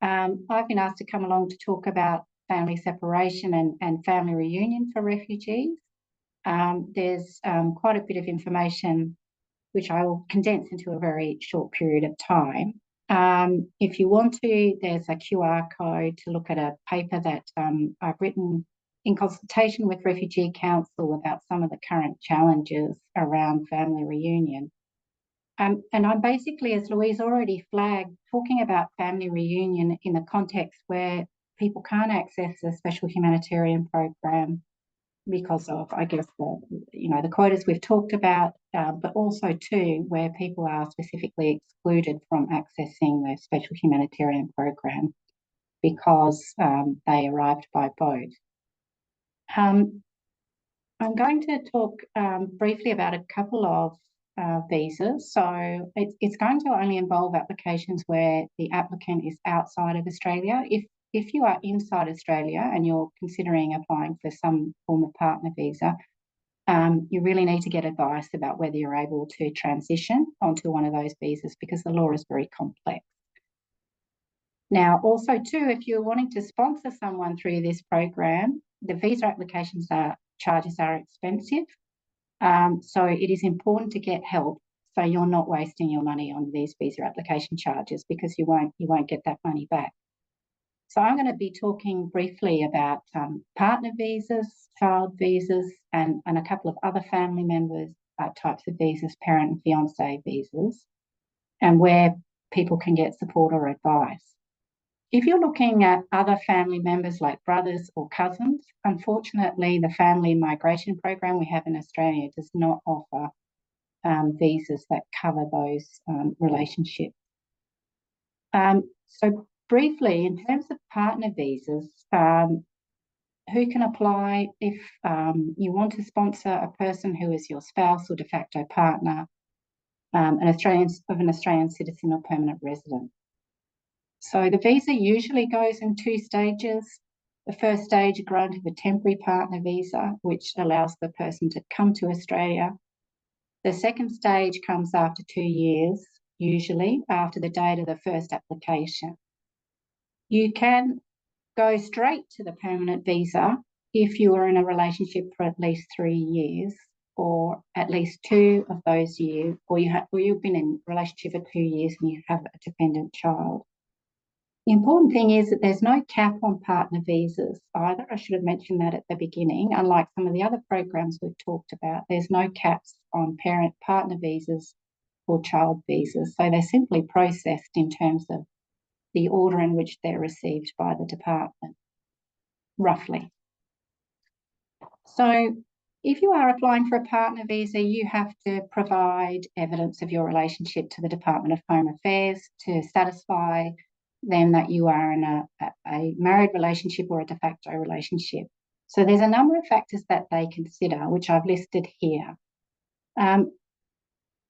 I've been asked to come along to talk about family separation and family reunion for refugees. There's quite a bit of information which I will condense into a very short period of time. If you want to, there's a QR code to look at a paper that I've written in consultation with Refugee Council about some of the current challenges around family reunion. And I'm basically, as Louise already flagged, talking about family reunion in the context where people can't access a special humanitarian program because of, I guess, the quotas we've talked about, but also too where people are specifically excluded from accessing the special humanitarian program because they arrived by boat. I'm going to talk briefly about a couple of visas. So it's going to only involve applications where the applicant is outside of Australia. If you are inside Australia and you're considering applying for some form of partner visa, you really need to get advice about whether you're able to transition onto one of those visas, because the law is very complex. Now, also too, if you're wanting to sponsor someone through this program, the visa applications charges are expensive. So it is important to get help so you're not wasting your money on these visa application charges, because you won't get that money back. So I'm going to be talking briefly about partner visas, child visas, and a couple of other family members types of visas, parent and fiancé visas, and where people can get support or advice. If you're looking at other family members like brothers or cousins, unfortunately, the family migration program we have in Australia does not offer visas that cover those relationships. So briefly, in terms of partner visas, who can apply if you want to sponsor a person who is your spouse or de facto partner, an Australian citizen or permanent resident? So the visa usually goes in 2 stages. The first stage, a grant of a temporary partner visa, which allows the person to come to Australia. The second stage comes after 2 years, usually after the date of the first application. You can go straight to the permanent visa if you are in a relationship for at least 3 years, or at least 2 of those years, or you've been in a relationship for 2 years and you have a dependent child. The important thing is that there's no cap on partner visas either. I should have mentioned that at the beginning. Unlike some of the other programs we've talked about, there's no caps on parent partner visas or child visas. So they're simply processed in terms of the order in which they're received by the department, roughly. So if you are applying for a partner visa, you have to provide evidence of your relationship to the Department of Home Affairs to satisfy them that you are in a married relationship or a de facto relationship. So there's a number of factors that they consider, which I've listed here.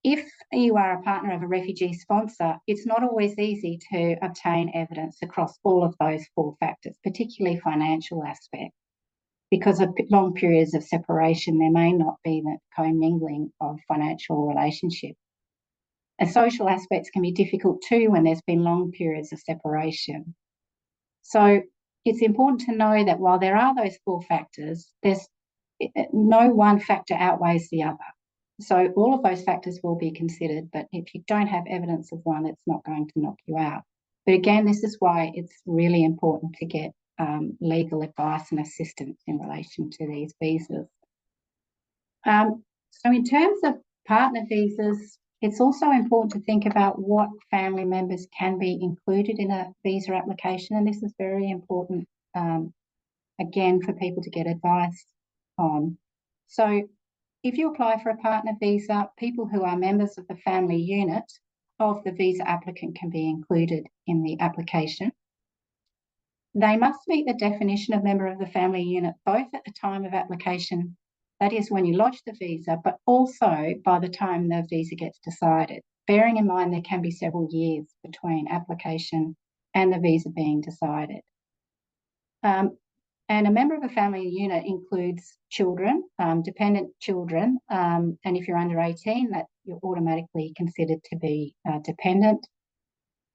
If you are a partner of a refugee sponsor, it's not always easy to obtain evidence across all of those 4 factors, particularly financial aspects. Because of long periods of separation, there may not be that commingling of financial relationship. And social aspects can be difficult too when there's been long periods of separation. So it's important to know that while there are those 4 factors, there's no one factor outweighs the other. So all of those factors will be considered, but if you don't have evidence of one, it's not going to knock you out. But again, this is why it's really important to get legal advice and assistance in relation to these visas. So in terms of partner visas, it's also important to think about what family members can be included in a visa application, and this is very important, again, for people to get advice on. So if you apply for a partner visa, people who are members of the family unit of the visa applicant can be included in the application. They must meet the definition of member of the family unit both at the time of application, that is when you lodge the visa, but also by the time the visa gets decided, bearing in mind there can be several years between application and the visa being decided. And a member of a family unit includes children, dependent children, and if you're under 18, that you're automatically considered to be dependent.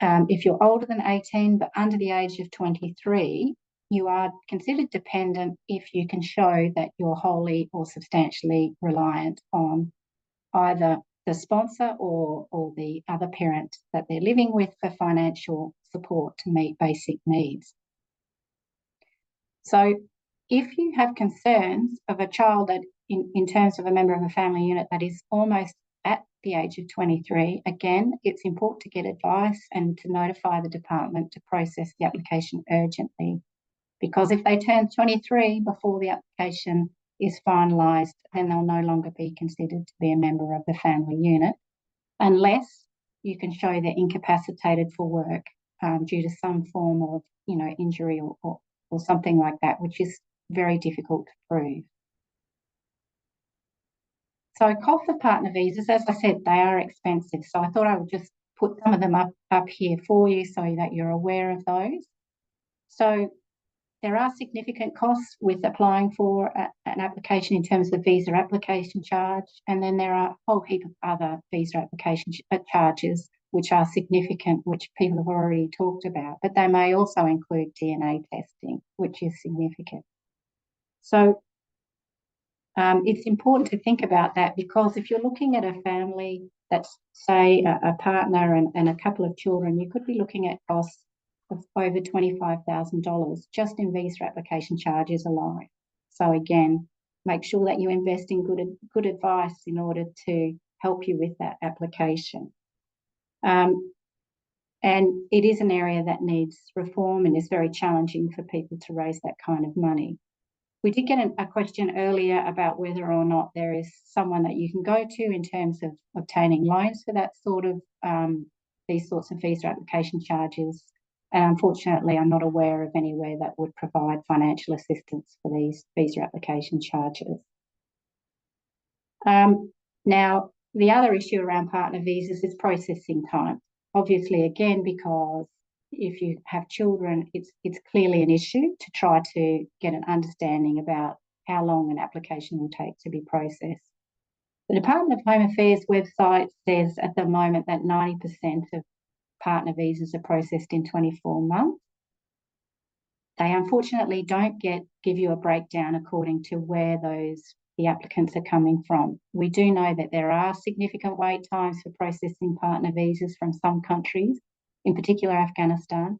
If you're older than 18 but under the age of 23, you are considered dependent if you can show that you're wholly or substantially reliant on either the sponsor or the other parent that they're living with for financial support to meet basic needs. So if you have concerns of a child that in terms of a member of a family unit that is almost at the age of 23, again, it's important to get advice and to notify the department to process the application urgently. Because if they turn 23 before the application is finalised, then they'll no longer be considered to be a member of the family unit, unless you can show they're incapacitated for work due to some form of, injury or something like that, which is very difficult to prove. So cost of partner visas, as I said, they are expensive. So I thought I would just put some of them up here for you so that you're aware of those. So There are significant costs with applying for an application in terms of visa application charge, and then there are a whole heap of other visa application charges which are significant, which people have already talked about, but they may also include DNA testing, which is significant. So it's important to think about that, because if you're looking at a family that's, say, a partner and a couple of children, you could be looking at costs of over $25,000 just in visa application charges alone. So again, make sure that you invest in good advice in order to help you with that application. And it is an area that needs reform and is very challenging for people to raise that kind of money. We did get a question earlier about whether or not there is someone that you can go to in terms of obtaining loans for that sort of these sorts of visa application charges. And unfortunately, I'm not aware of anywhere that would provide financial assistance for these visa application charges. Now, the other issue around partner visas is processing time. Obviously, again, because if you have children, it's clearly an issue to try to get an understanding about how long an application will take to be processed. The Department of Home Affairs website says at the moment that 90% of partner visas are processed in 24 months. They unfortunately don't give you a breakdown according to where the applicants are coming from. We do know that there are significant wait times for processing partner visas from some countries, in particular Afghanistan.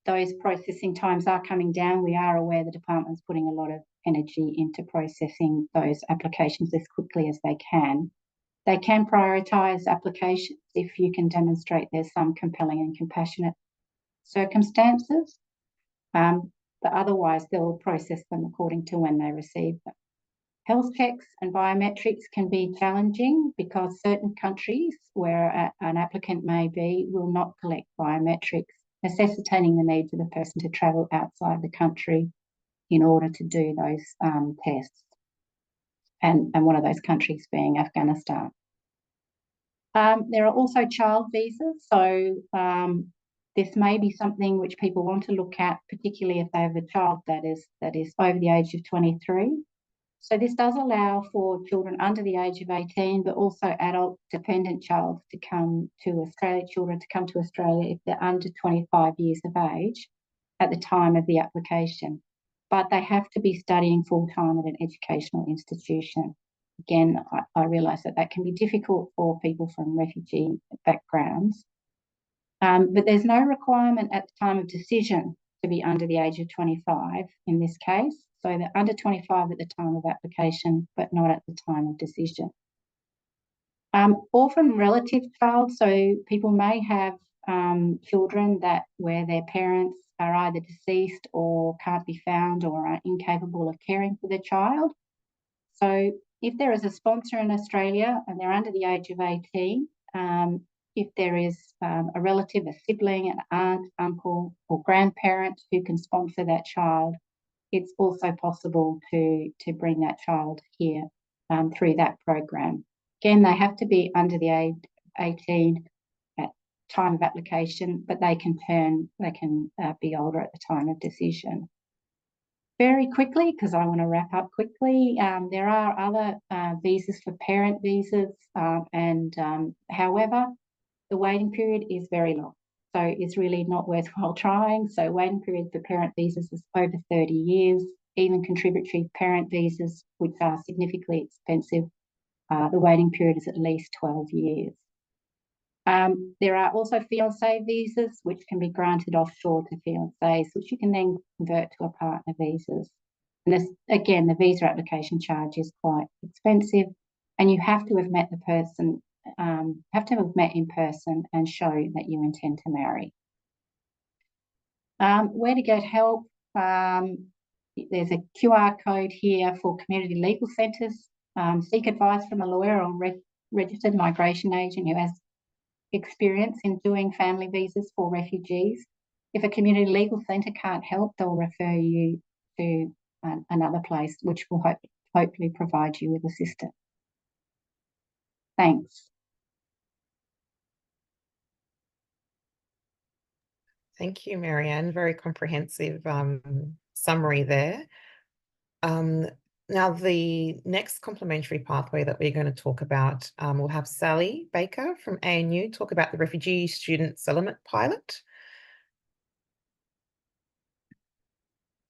Those processing times are coming down. We are aware the department's putting a lot of energy into processing those applications as quickly as they can. They can prioritise applications if you can demonstrate there's some compelling and compassionate circumstances, but otherwise they'll process them according to when they receive them. Health checks and biometrics can be challenging because certain countries where an applicant may be will not collect biometrics, necessitating the need for the person to travel outside the country in order to do those tests, and one of those countries being Afghanistan. There are also child visas, so this may be something which people want to look at, particularly if they have a child that is over the age of 23. So this does allow for children under the age of 18, but also adult dependent children to come to Australia if they're under 25 years of age at the time of the application. But they have to be studying full-time at an educational institution. Again, I realise that can be difficult for people from refugee backgrounds, but there's no requirement at the time of decision to be under the age of 25 in this case. So they're under 25 at the time of application, but not at the time of decision. Orphan relative child, so people may have children where their parents are either deceased or can't be found or are incapable of caring for their child. So if there is a sponsor in Australia and they're under the age of 18, if there is a relative, a sibling, an aunt, uncle or grandparent who can sponsor that child, it's also possible to bring that child here through that program. Again, they have to be under the age of 18 at time of application, but they can be older at the time of decision. Very quickly, because I want to wrap up quickly, there are other visas for parent visas, however, the waiting period is very long. So it's really not worthwhile trying. So waiting period for parent visas is over 30 years. Even contributory parent visas, which are significantly expensive, the waiting period is at least 12 years. There are also fiancé visas, which can be granted offshore to fiancés, which you can then convert to a partner visas. And this, again, the visa application charge is quite expensive, and you have to have met the person, in person and show that you intend to marry. Where to get help? There's a QR code here for community legal centres. Seek advice from a lawyer or registered migration agent who has experience in doing family visas for refugees. If a community legal centre can't help, they'll refer you to another place which will hopefully provide you with assistance. Thanks. Thank you, Marianne. Very comprehensive summary there. Now, the next complementary pathway that we're going to talk about, we'll have Sally Baker from ANU talk about the Refugee Student Settlement Pilot.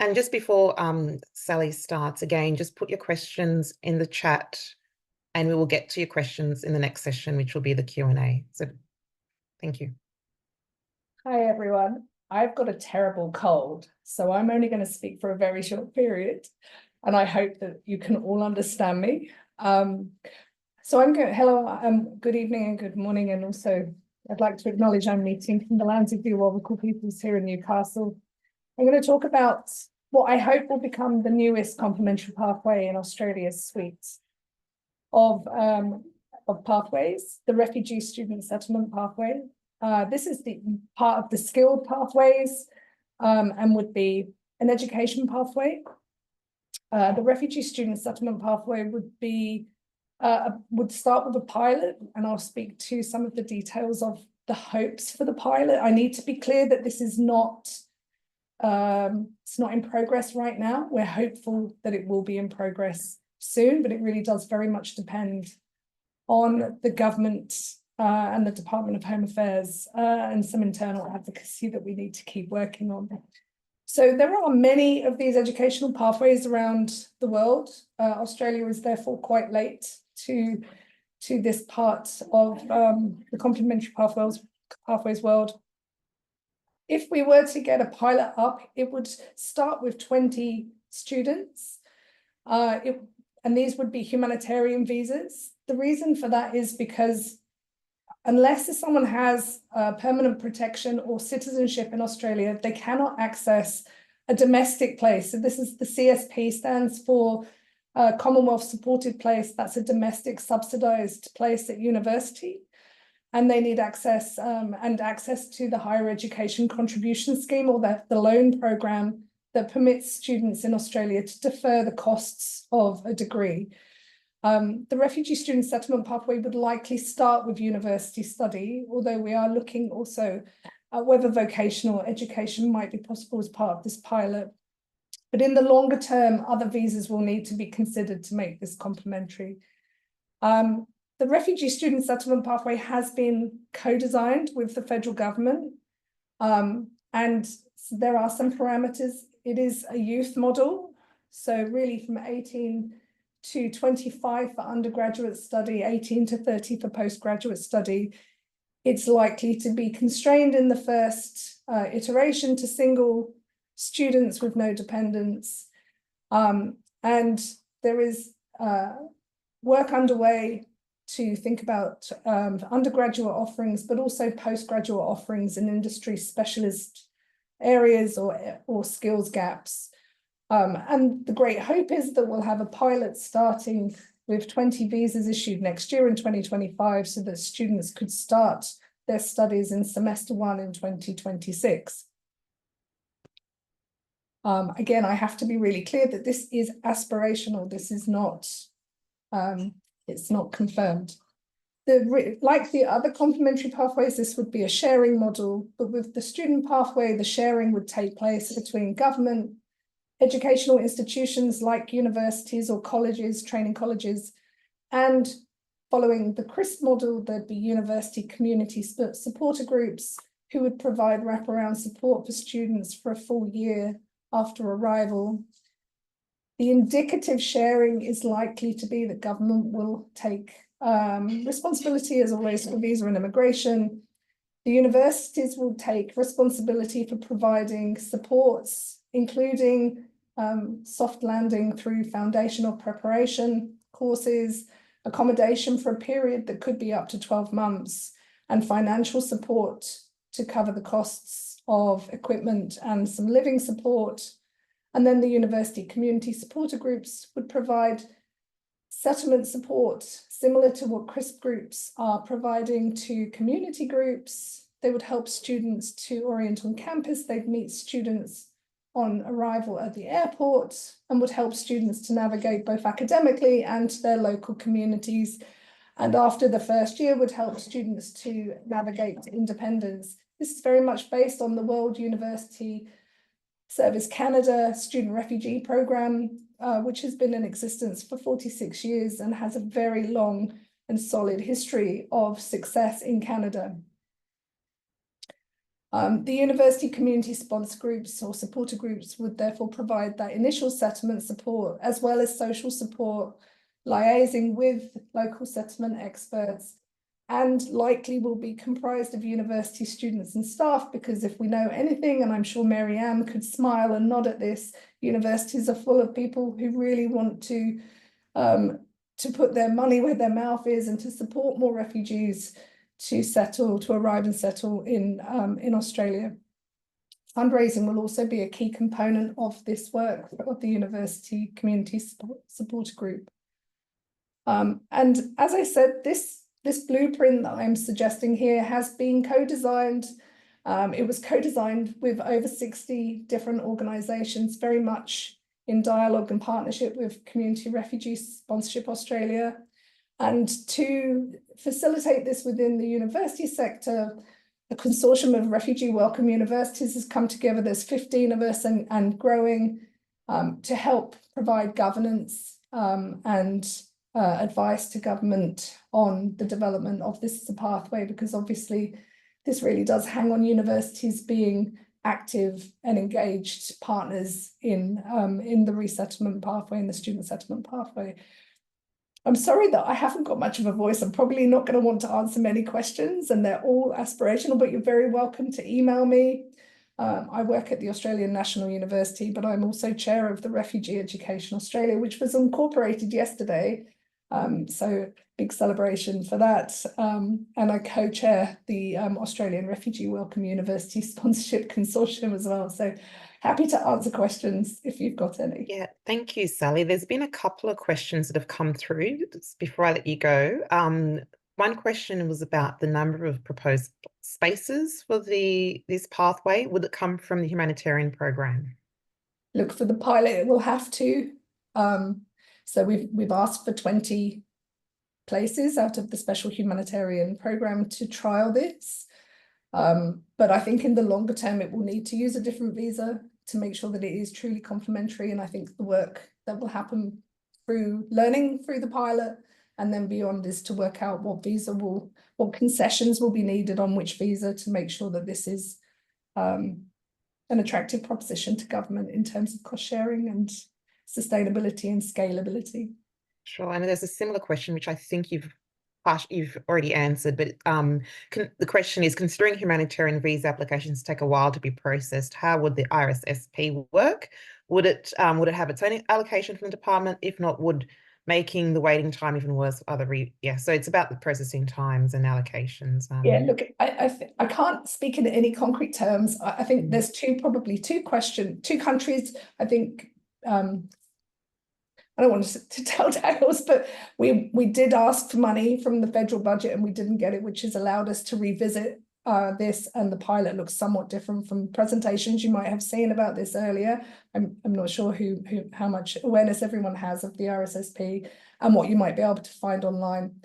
And just before Sally starts, again, just put your questions in the chat and we will get to your questions in the next session, which will be the Q&A. So thank you. Hi, everyone. I've got a terrible cold, so I'm only going to speak for a very short period, and I hope that you can all understand me. So I'm going, hello, good evening and good morning, and also I'd like to acknowledge I'm meeting from the lands of the Awabakal peoples here in Newcastle. I'm going to talk about what I hope will become the newest complementary pathway in Australia's suite of pathways, the Refugee Student Settlement Pathway. This is the part of the skilled pathways and would be an education pathway. The Refugee Student Settlement Pathway would start with a pilot, and I'll speak to some of the details of the hopes for the pilot. I need to be clear that this is not, it's not in progress right now. We're hopeful that it will be in progress soon, but it really does very much depend on the government and the Department of Home Affairs and some internal advocacy that we need to keep working on. So there are many of these educational pathways around the world. Australia is therefore quite late to this part of the complementary pathways world. If we were to get a pilot up, it would start with 20 students, and these would be humanitarian visas. The reason for that is because unless someone has permanent protection or citizenship in Australia, they cannot access a domestic place. So this is the CSP, stands for Commonwealth Supported Place. That's a domestic subsidised place at university. And they need access and access to the higher education contribution scheme, or the loan program that permits students in Australia to defer the costs of a degree. The Refugee Student Settlement Pathway would likely start with university study, although we are looking also at whether vocational education might be possible as part of this pilot. But in the longer term, other visas will need to be considered to make this complementary. The Refugee Student Settlement Pathway has been co-designed with the federal government, and there are some parameters. It is a youth model, so really from 18 to 25 for undergraduate study, 18 to 30 for postgraduate study. It's likely to be constrained in the first iteration to single students with no dependents. And there is work underway to think about undergraduate offerings, but also postgraduate offerings in industry specialist areas or skills gaps. And the great hope is that we'll have a pilot starting with 20 visas issued next year in 2025, so that students could start their studies in semester 1 in 2026. Again, I have to be really clear that this is aspirational. This is not, it's not confirmed. Like the other complementary pathways, this would be a sharing model, but with the student pathway, the sharing would take place between government, educational institutions like universities or colleges, training colleges, and following the CRISP model, there'd be university community supporter groups who would provide wraparound support for students for a full year after arrival. The indicative sharing is likely to be that government will take responsibility, as always, for visa and immigration. The universities will take responsibility for providing supports, including soft landing through foundational preparation courses, accommodation for a period that could be up to 12 months, and financial support to cover the costs of equipment and some living support. And then the university community supporter groups would provide settlement support similar to what CRISP groups are providing to community groups. They would help students to orient on campus. They'd meet students on arrival at the airport and would help students to navigate both academically and to their local communities. And after the first year, would help students to navigate independence This is very much based on the World University Service Canada Student Refugee Program, which has been in existence for 46 years and has a very long and solid history of success in Canada. The university community sponsor groups or supporter groups would therefore provide that initial settlement support as well as social support, liaising with local settlement experts, and likely will be comprised of university students and staff, because if we know anything, and I'm sure Mary Ann could smile and nod at this, universities are full of people who really want to put their money where their mouth is and to support more refugees to arrive and settle in Australia. Fundraising will also be a key component of this work of the university community support group. And as I said, this blueprint that I'm suggesting here has been co-designed. It was co-designed with over 60 different organisations, very much in dialogue and partnership with Community Refugee Sponsorship Australia. And to facilitate this within the university sector, a consortium of refugee welcome universities has come together. There's 15 of us and growing, to help provide governance and advice to government on the development of this as a pathway, because obviously this really does hang on universities being active and engaged partners in the resettlement pathway and the student settlement pathway. I'm sorry that I haven't got much of a voice. I'm probably not going to want to answer many questions, and they're all aspirational, but you're very welcome to email me. I work at the Australian National University, but I'm also chair of the Refugee Education Australia, which was incorporated yesterday. So big celebration for that. And I co-chair the Australian Refugee Welcome University Sponsorship Consortium as well. So happy to answer questions if you've got any. Yeah, thank you, Sally. There's been a couple of questions that have come through before I let you go. One question was about the number of proposed spaces for this pathway. Would it come from the humanitarian program? Look, for the pilot, it will have to. So we've asked for 20 places out of the special humanitarian program to trial this. But I think in the longer term, it will need to use a different visa to make sure that it is truly complementary. And I think the work that will happen through learning through the pilot and then beyond is to work out what concessions will be needed on which visa to make sure that this is an attractive proposition to government in terms of cost sharing and sustainability and scalability. Sure, and there's a similar question which I think you've already answered, but the question is, considering humanitarian visa applications take a while to be processed, how would the RSSP work? Would it have its own allocation from the department? If not, would making the waiting time even worse for other so it's about the processing times and allocations. Yeah, look, I can't speak in any concrete terms. I think there's two countries. I think I don't want to tell tales, but we did ask for money from the federal budget and we didn't get it, which has allowed us to revisit this, and the pilot looks somewhat different from presentations you might have seen about this earlier. I'm not sure how much awareness everyone has of the RSSP and what you might be able to find online.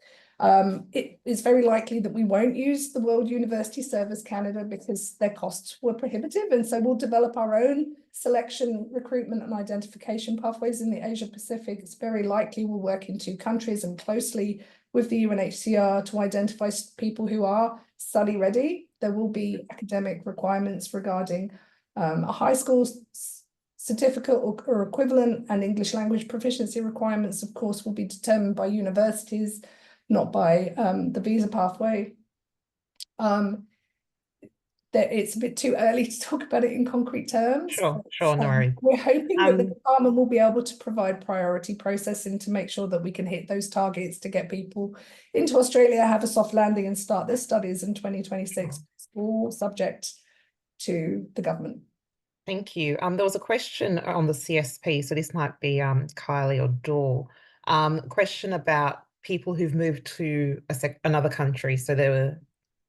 It is very likely that we won't use the World University Service Canada because their costs were prohibitive, and so we'll develop our own selection, recruitment and identification pathways in the Asia Pacific. It's very likely we'll work in 2 countries and closely with the UNHCR to identify people who are study ready. There will be academic requirements regarding a high school certificate or equivalent, and English language proficiency requirements, of course, will be determined by universities, not by the visa pathway. It's a bit too early to talk about it in concrete terms. Sure, no worries. We're hoping that the department will be able to provide priority processing to make sure that we can hit those targets to get people into Australia, have a soft landing and start their studies in 2026, all subject to the government. Thank you. There was a question on the CSP, so this might be Kylie or Dor. Question about people who've moved to another country. So they were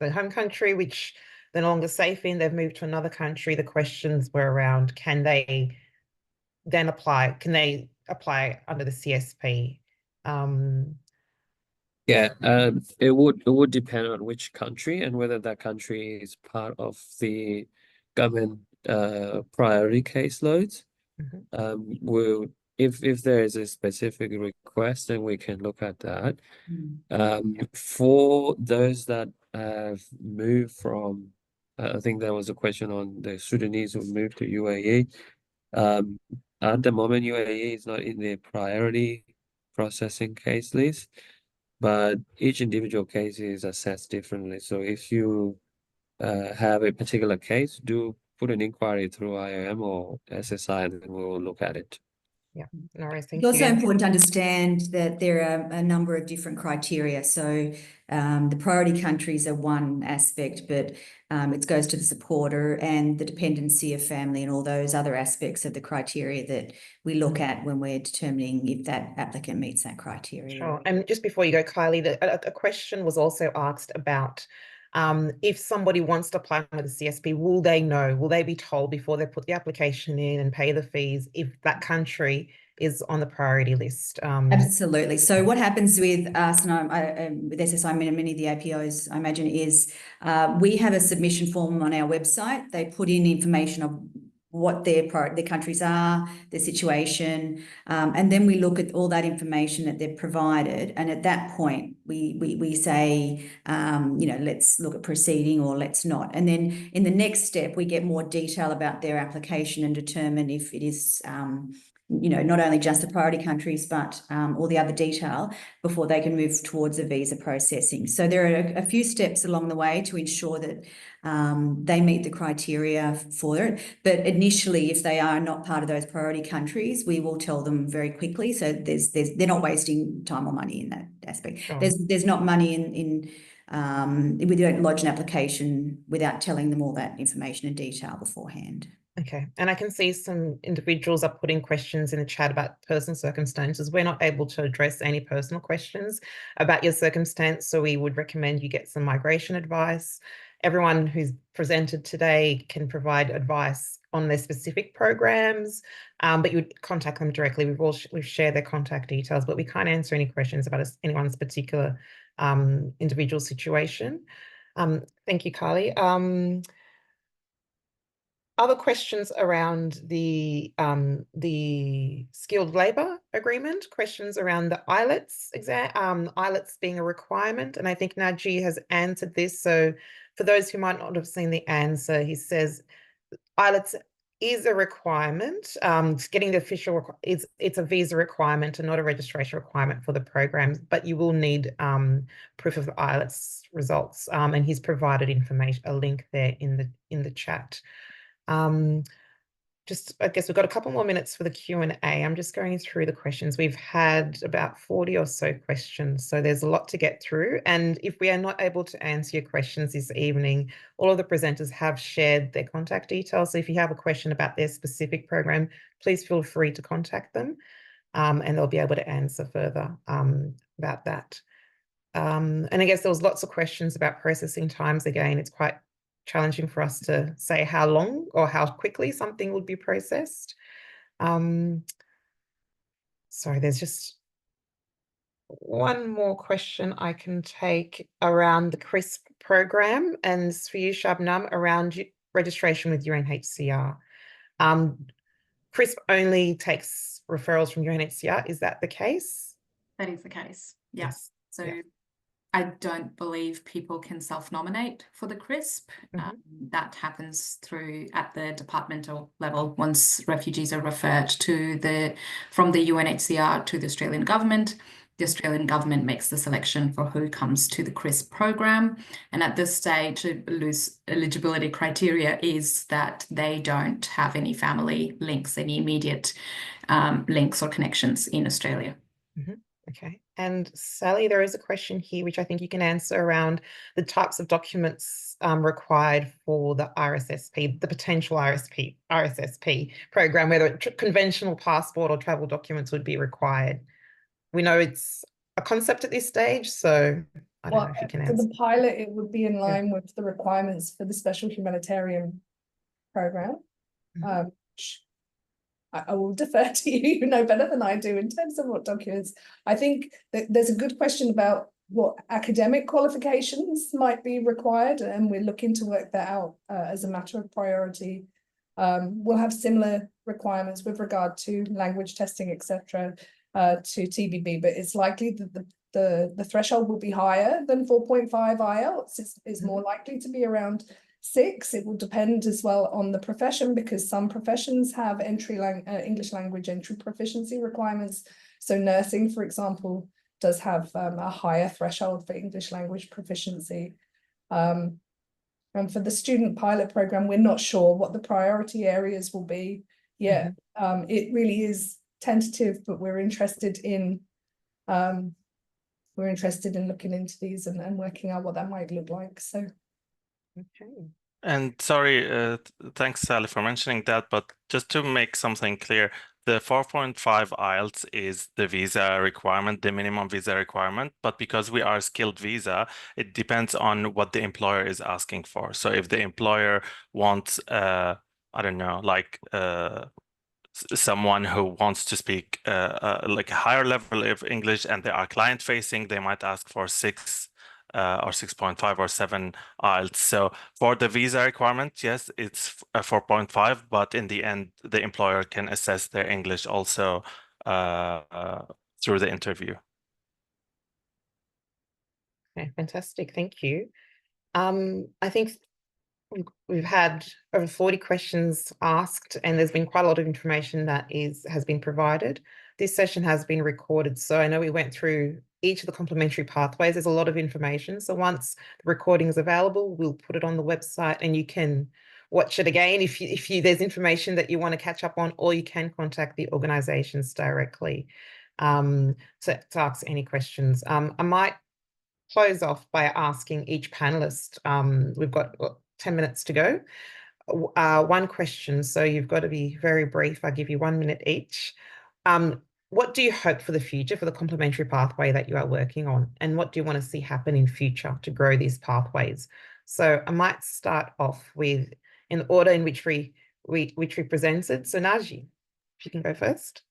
the home country, which they're no longer safe in, they've moved to another country. The questions were around, can they apply under the CSP? Yeah, it would depend on which country and whether that country is part of the government priority caseloads. Mhm. We'll if there is a specific request, then we can look at that. For those that have moved from, I think there was a question on the Sudanese who moved to UAE. At the moment, UAE is not in the priority processing case list, but each individual case is assessed differently. So if you have a particular case, do put an inquiry through IOM or SSI, and then we'll look at it. Yeah, no worries, thank It's also you. important to understand that there are a number of different criteria. So the priority countries are one aspect, but it goes to the supporter and the dependency of family and all those other aspects of the criteria that we look at when we're determining if that applicant meets that criteria. Sure. And just before you go, Kylie, a question was also asked about if somebody wants to apply with the CSP, will they know, will they be told before they put the application in and pay the fees if that country is on the priority list? Absolutely. So what happens with us and with SSI, many of the APOs, I imagine, is we have a submission form on our website. They put in information of what their countries are, their situation, and then we look at all that information that they've provided. And at that point, we say, let's look at proceeding or let's not. And then in the next step, we get more detail about their application and determine if it is not only just the priority countries, but all the other detail before they can move towards the visa processing. So there are a few steps along the way to ensure that they meet the criteria for it. But initially, if they are not part of those priority countries, we will tell them very quickly. So they're not wasting time or money in that aspect. Sure. There's not money in we don't lodge an application without telling them all that information in detail beforehand. Okay, and I can see some individuals are putting questions in the chat about personal circumstances. We're not able to address any personal questions about your circumstance, so we would recommend you get some migration advice. Everyone who's presented today can provide advice on their specific programs, but you would contact them directly. We've shared their contact details, but we can't answer any questions about anyone's particular individual situation. Thank you, Kylie. Other questions around the skilled labour agreement, questions around the IELTS exam, IELTS being a requirement, and I think Naji has answered this. So for those who might not have seen the answer, he says IELTS is a requirement. Getting the official, it's a visa requirement and not a registration requirement for the programs, but you will need proof of IELTS results, and he's provided information, a link there in the chat. I guess we've got a couple more minutes for the Q&A. I'm just going through the questions. We've had about 40 or so questions, so there's a lot to get through. And if we are not able to answer your questions this evening, all of the presenters have shared their contact details. So if you have a question about their specific program, please feel free to contact them, and they'll be able to answer further about that. And I guess there was lots of questions about processing times. Again, it's quite challenging for us to say how long or how quickly something would be processed. Sorry, there's just one more question I can take around the CRISP program, and it's for you, Shabnam, around registration with UNHCR. CRISP only takes referrals from UNHCR. Is that the case? That is the case. Yeah. Yes. So yeah. I don't believe people can self-nominate for the CRISP. That happens at the departmental level once refugees are referred from the UNHCR to the Australian government. The Australian government makes the selection for who comes to the CRISP program. And at this stage, loose eligibility criteria is that they don't have any family links, any immediate links or connections in Australia. Okay. And Sally, there is a question here, which I think you can answer, around the types of documents required for the RSSP, the potential RSSP program, whether conventional passport or travel documents would be required. We know it's a concept at this stage, so I don't know if you can answer. For the pilot, it would be in line with the requirements for the special humanitarian program. I will defer to you. You know better than I do in terms of what documents. I think that there's a good question about what academic qualifications might be required, and we're looking to work that out as a matter of priority. We'll have similar requirements with regard to language testing, etc., to TBB, but it's likely that the threshold will be higher than 4.5 IELTS. Is more likely to be around 6. It will depend as well on the profession, because some professions have English language entry proficiency requirements. So nursing, for example, does have a higher threshold for English language proficiency. And for the student pilot program, we're not sure what the priority areas will be yet. It really is tentative, but we're interested in looking into these and working out what that might look like. So, Okay. And sorry, thanks, Sally, for mentioning that. But just to make something clear, the 4.5 IELTS is the visa requirement, the minimum visa requirement. But because we are a skilled visa, it depends on what the employer is asking for. So if the employer wants, I don't know, like someone who wants to speak like a higher level of English and they are client facing, they might ask for 6 or 6.5 or 7 IELTS. So for the visa requirement, yes, it's 4.5, but in the end, the employer can assess their English also through the interview. Okay, fantastic. Thank you. I think we've had over 40 questions asked, and there's been quite a lot of information that has been provided. This session has been recorded, so I know we went through each of the complementary pathways. There's a lot of information. So once the recording is available, we'll put it on the website and you can watch it again if there's information that you want to catch up on, or you can contact the organisations directly to ask any questions. I might close off by asking each panelist, we've got 10 minutes to go, one question. So you've got to be very brief. I'll give you 1 minute each. What do you hope for the future for the complementary pathway that you are working on? And what do you want to see happen in future to grow these pathways? So I might start off with in the order in which we presented. So Naji, if you can go first.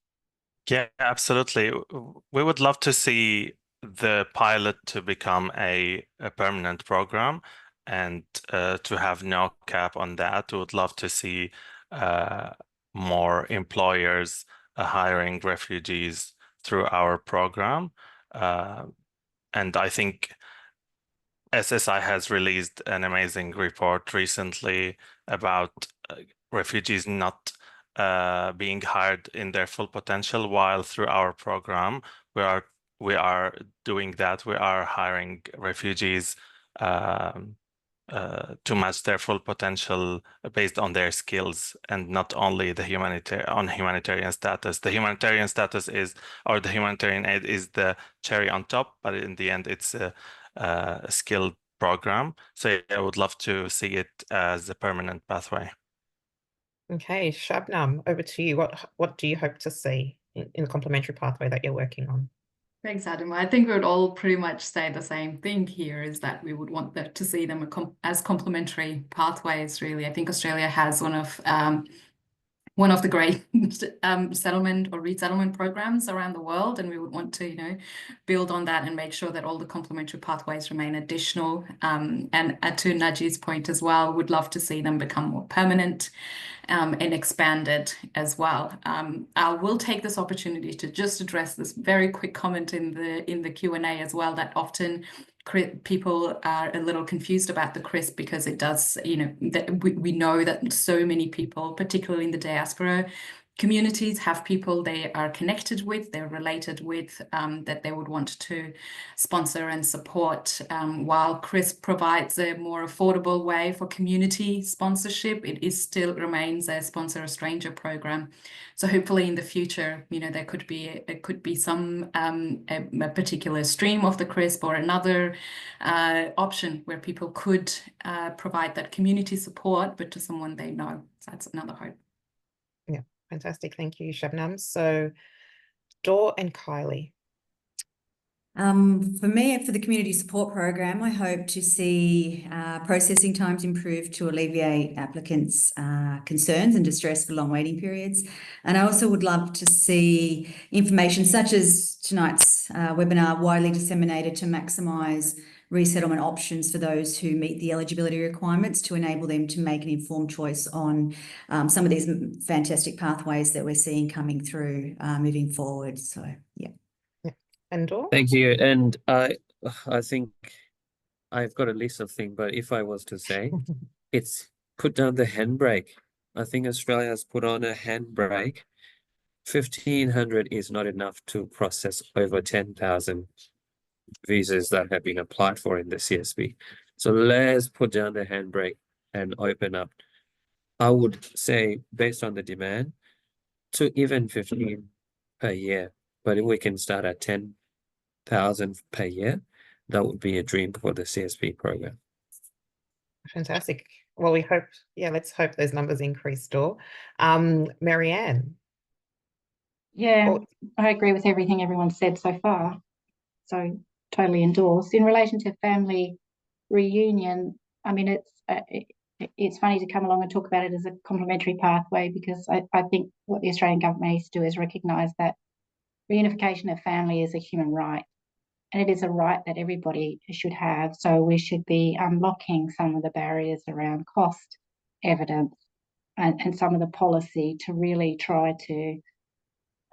Yeah, absolutely. We would love to see the pilot to become a permanent program and to have no cap on that. We would love to see more employers hiring refugees through our program. And I think SSI has released an amazing report recently about refugees not being hired in their full potential, while through our program we are doing that. We are hiring refugees to match their full potential based on their skills, and not only the humanitarian status. The humanitarian status or the humanitarian aid is the cherry on top, but in the end it's a skilled program. So I would love to see it as a permanent pathway. Okay, Shabnam, over to you. What do you hope to see in the complementary pathway that you're working on? Thanks, Adam. I think we would all pretty much say the same thing here, is that we would want to see them as complementary pathways, really. I think Australia has one of the great settlement or resettlement programs around the world, and we would want to, build on that and make sure that all the complementary pathways remain additional. And to Naji's point as well, would love to see them become more permanent and expanded as well. I will take this opportunity to just address this very quick comment in the Q&A as well, that often people are a little confused about the CRISP, because it does, that we know that so many people, particularly in the diaspora communities, have people they are connected with, they're related with, that they would want to sponsor and support. While CRISP provides a more affordable way for community sponsorship, it still remains a sponsor a stranger program. So hopefully in the future, there could be some a particular stream of the CRISP or another option where people could provide that community support, but to someone they know. So that's another hope. Yeah, fantastic. Thank you, Shabnam. So Dor and Kylie. For me and for the community support program, I hope to see processing times improve to alleviate applicants' concerns and distress for long waiting periods. And I also would love to see information such as tonight's webinar widely disseminated to maximise resettlement options for those who meet the eligibility requirements to enable them to make an informed choice on some of these fantastic pathways that we're seeing coming through moving forward. So, yeah. Andor? Thank you. And I think I've got a list of things, but if I was to say, it's put down the handbrake. I think Australia has put on a handbrake. 1,500 is not enough to process over 10,000 visas that have been applied for in the CSP. So let's put down the handbrake and open up. I would say, based on the demand, to even 15 per year. But if we can start at 10,000 per year, that would be a dream for the CSP program. Fantastic. Well, we hope, let's hope those numbers increase, Dor. Marianne? Yeah, I agree with everything everyone said so far. So totally endorse. In relation to family reunion, I mean, it's funny to come along and talk about it as a complementary pathway, because I think what the Australian government needs to do is recognise that reunification of family is a human right, and it is a right that everybody should have. So we should be unlocking some of the barriers around cost evidence and some of the policy to really try to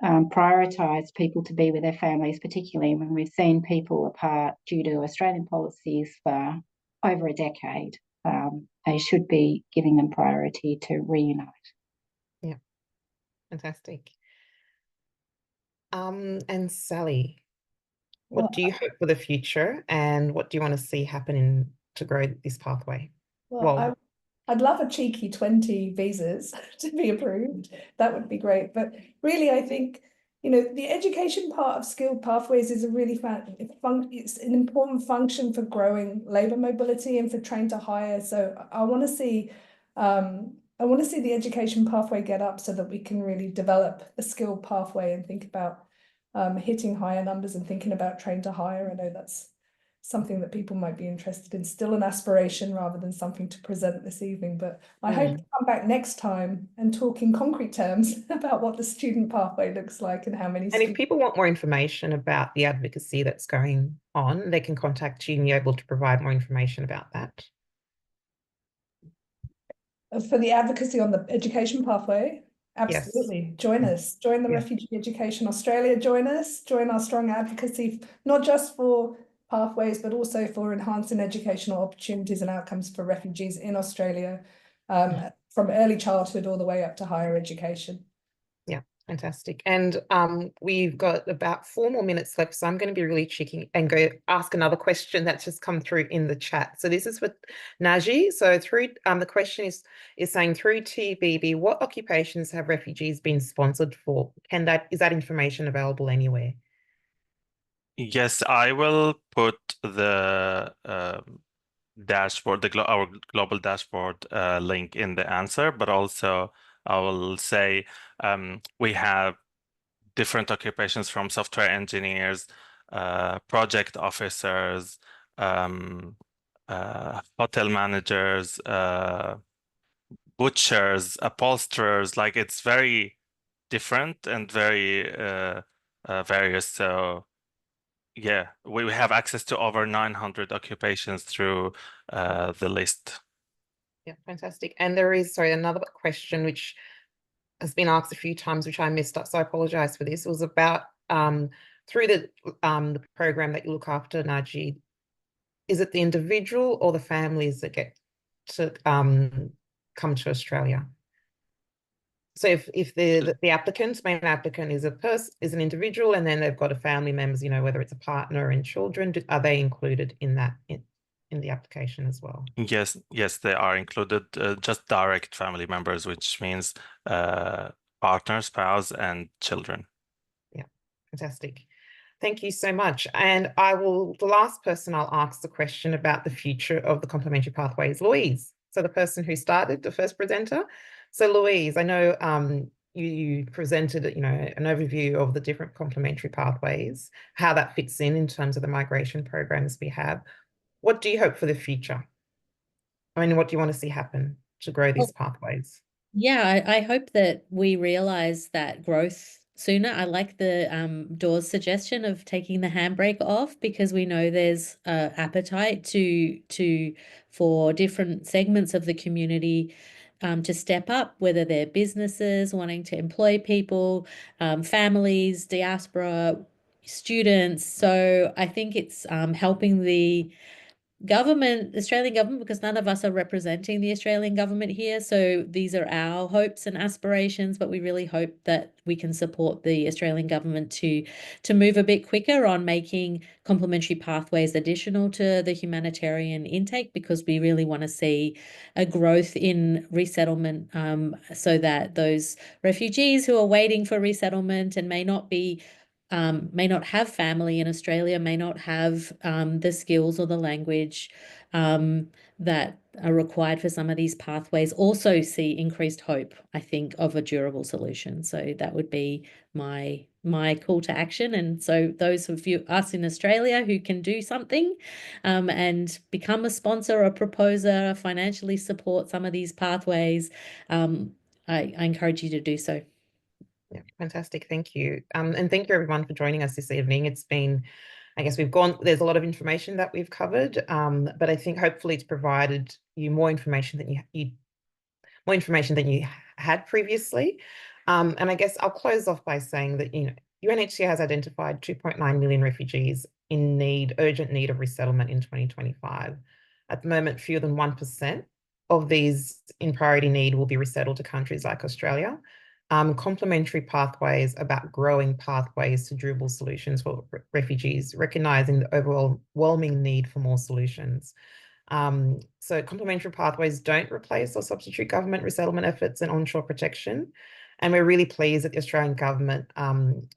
prioritise people to be with their families, particularly when we've seen people apart due to Australian policies for over a decade. They should be giving them priority to reunite. Yeah, fantastic. And Sally, what do you hope for the future, and what do you want to see happen to grow this pathway? Well, I'd love a cheeky 20 visas to be approved. That would be great. But really, I think, the education part of skilled pathways is a really it's an important function for growing labour mobility and for train to hire. So I want to see the education pathway get up so that we can really develop a skilled pathway and think about hitting higher numbers and thinking about train to hire. I know that's something that people might be interested in, still an aspiration rather than something to present this evening. But I hope to come back next time and talk in concrete terms about what the student pathway looks like and how many students. And if people want more information about the advocacy that's going on, they can contact you and you're able to provide more information about that. For the advocacy on the education pathway, absolutely. Yes. Join us. Join the Refugee Education Australia. Join us. Join our strong advocacy, not just for pathways, but also for enhancing educational opportunities and outcomes for refugees in Australia, from early childhood all the way up to higher education. Yeah, fantastic. And we've got about 4 more minutes left, so I'm going to be really cheeky and go ask another question that's just come through in the chat. So this is with Naji. So through the question is saying, through TBB, what occupations have refugees been sponsored for? Is that information available anywhere? Yes, I will put the dashboard, our global dashboard link in the answer, but also I will say we have different occupations from software engineers, project officers, hotel managers, butchers, upholsterers. Like, it's very different and very various. So yeah, we have access to over 900 occupations through the list. Yeah, fantastic. And there is, sorry, another question which has been asked a few times, which I missed up, so I apologise for this. It was about through the program that you look after, Naji, is it the individual or the families that get to come to Australia? So if the main applicant is an individual, and then they've got a family members, whether it's a partner and children, are they included in that in the application as well? Yes, they are included. Just direct family members, which means partner, spouse, and children. Yeah, fantastic. Thank you so much. And the last person I'll ask the question about the future of the complementary pathway is Louise. So the person who started, the first presenter. So Louise, I know you presented, an overview of the different complementary pathways, how that fits in terms of the migration programs we have. What do you hope for the future? I mean, what do you want to see happen to grow these pathways? Yeah, I hope that we realize that growth sooner. I like the Dawn's suggestion of taking the handbrake off, because we know there's appetite for different segments of the community to step up, whether they're businesses wanting to employ people, families, diaspora, students. So I think it's helping the Australian government, because none of us are representing the Australian government here. So these are our hopes and aspirations, but we really hope that we can support the Australian government to move a bit quicker on making complementary pathways additional to the humanitarian intake, because we really want to see a growth in resettlement, so that those refugees who are waiting for resettlement and may not have family in Australia, may not have the skills or the language that are required for some of these pathways, also see increased hope, I think, of a durable solution. So that would be my call to action. And so those of us in Australia who can do something and become a sponsor, a proposer, financially support some of these pathways, I encourage you to do so. Yeah, fantastic. Thank you. And thank you everyone for joining us this evening. It's been, I guess there's a lot of information that we've covered, but I think hopefully it's provided you more information than you had previously. And I guess I'll close off by saying that, UNHCR has identified 2.9 million refugees in urgent need of resettlement in 2025. At the moment, fewer than 1% of these in priority need will be resettled to countries like Australia. Complementary pathways about growing pathways to durable solutions for refugees, recognising the overwhelming need for more solutions. So complementary pathways don't replace or substitute government resettlement efforts and onshore protection. And we're really pleased that the Australian government, when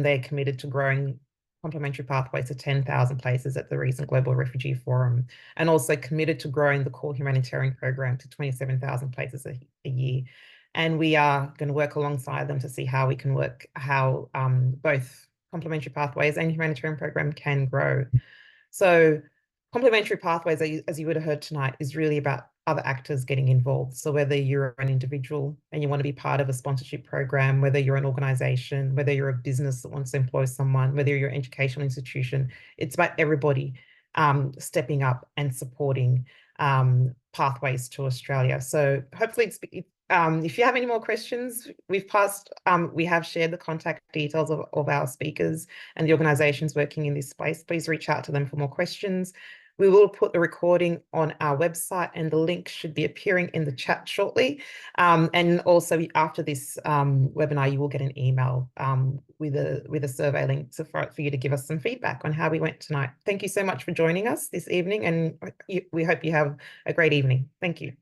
they're committed to growing complementary pathways to 10,000 places at the recent Global Refugee Forum, and also committed to growing the core humanitarian program to 27,000 places a year. And we are going to work alongside them to see how we can both complementary pathways and humanitarian program can grow. So complementary pathways, as you would have heard tonight, is really about other actors getting involved. So whether you're an individual and you want to be part of a sponsorship program, whether you're an organisation, whether you're a business that wants to employ someone, whether you're an educational institution, it's about everybody stepping up and supporting pathways to Australia. So hopefully if you have any more questions, we have shared the contact details of our speakers and the organisations working in this space. Please reach out to them for more questions. We will put the recording on our website, and the link should be appearing in the chat shortly. And also after this webinar, you will get an email with a survey link for you to give us some feedback on how we went tonight. Thank you so much for joining us this evening, and we hope you have a great evening. Thank you.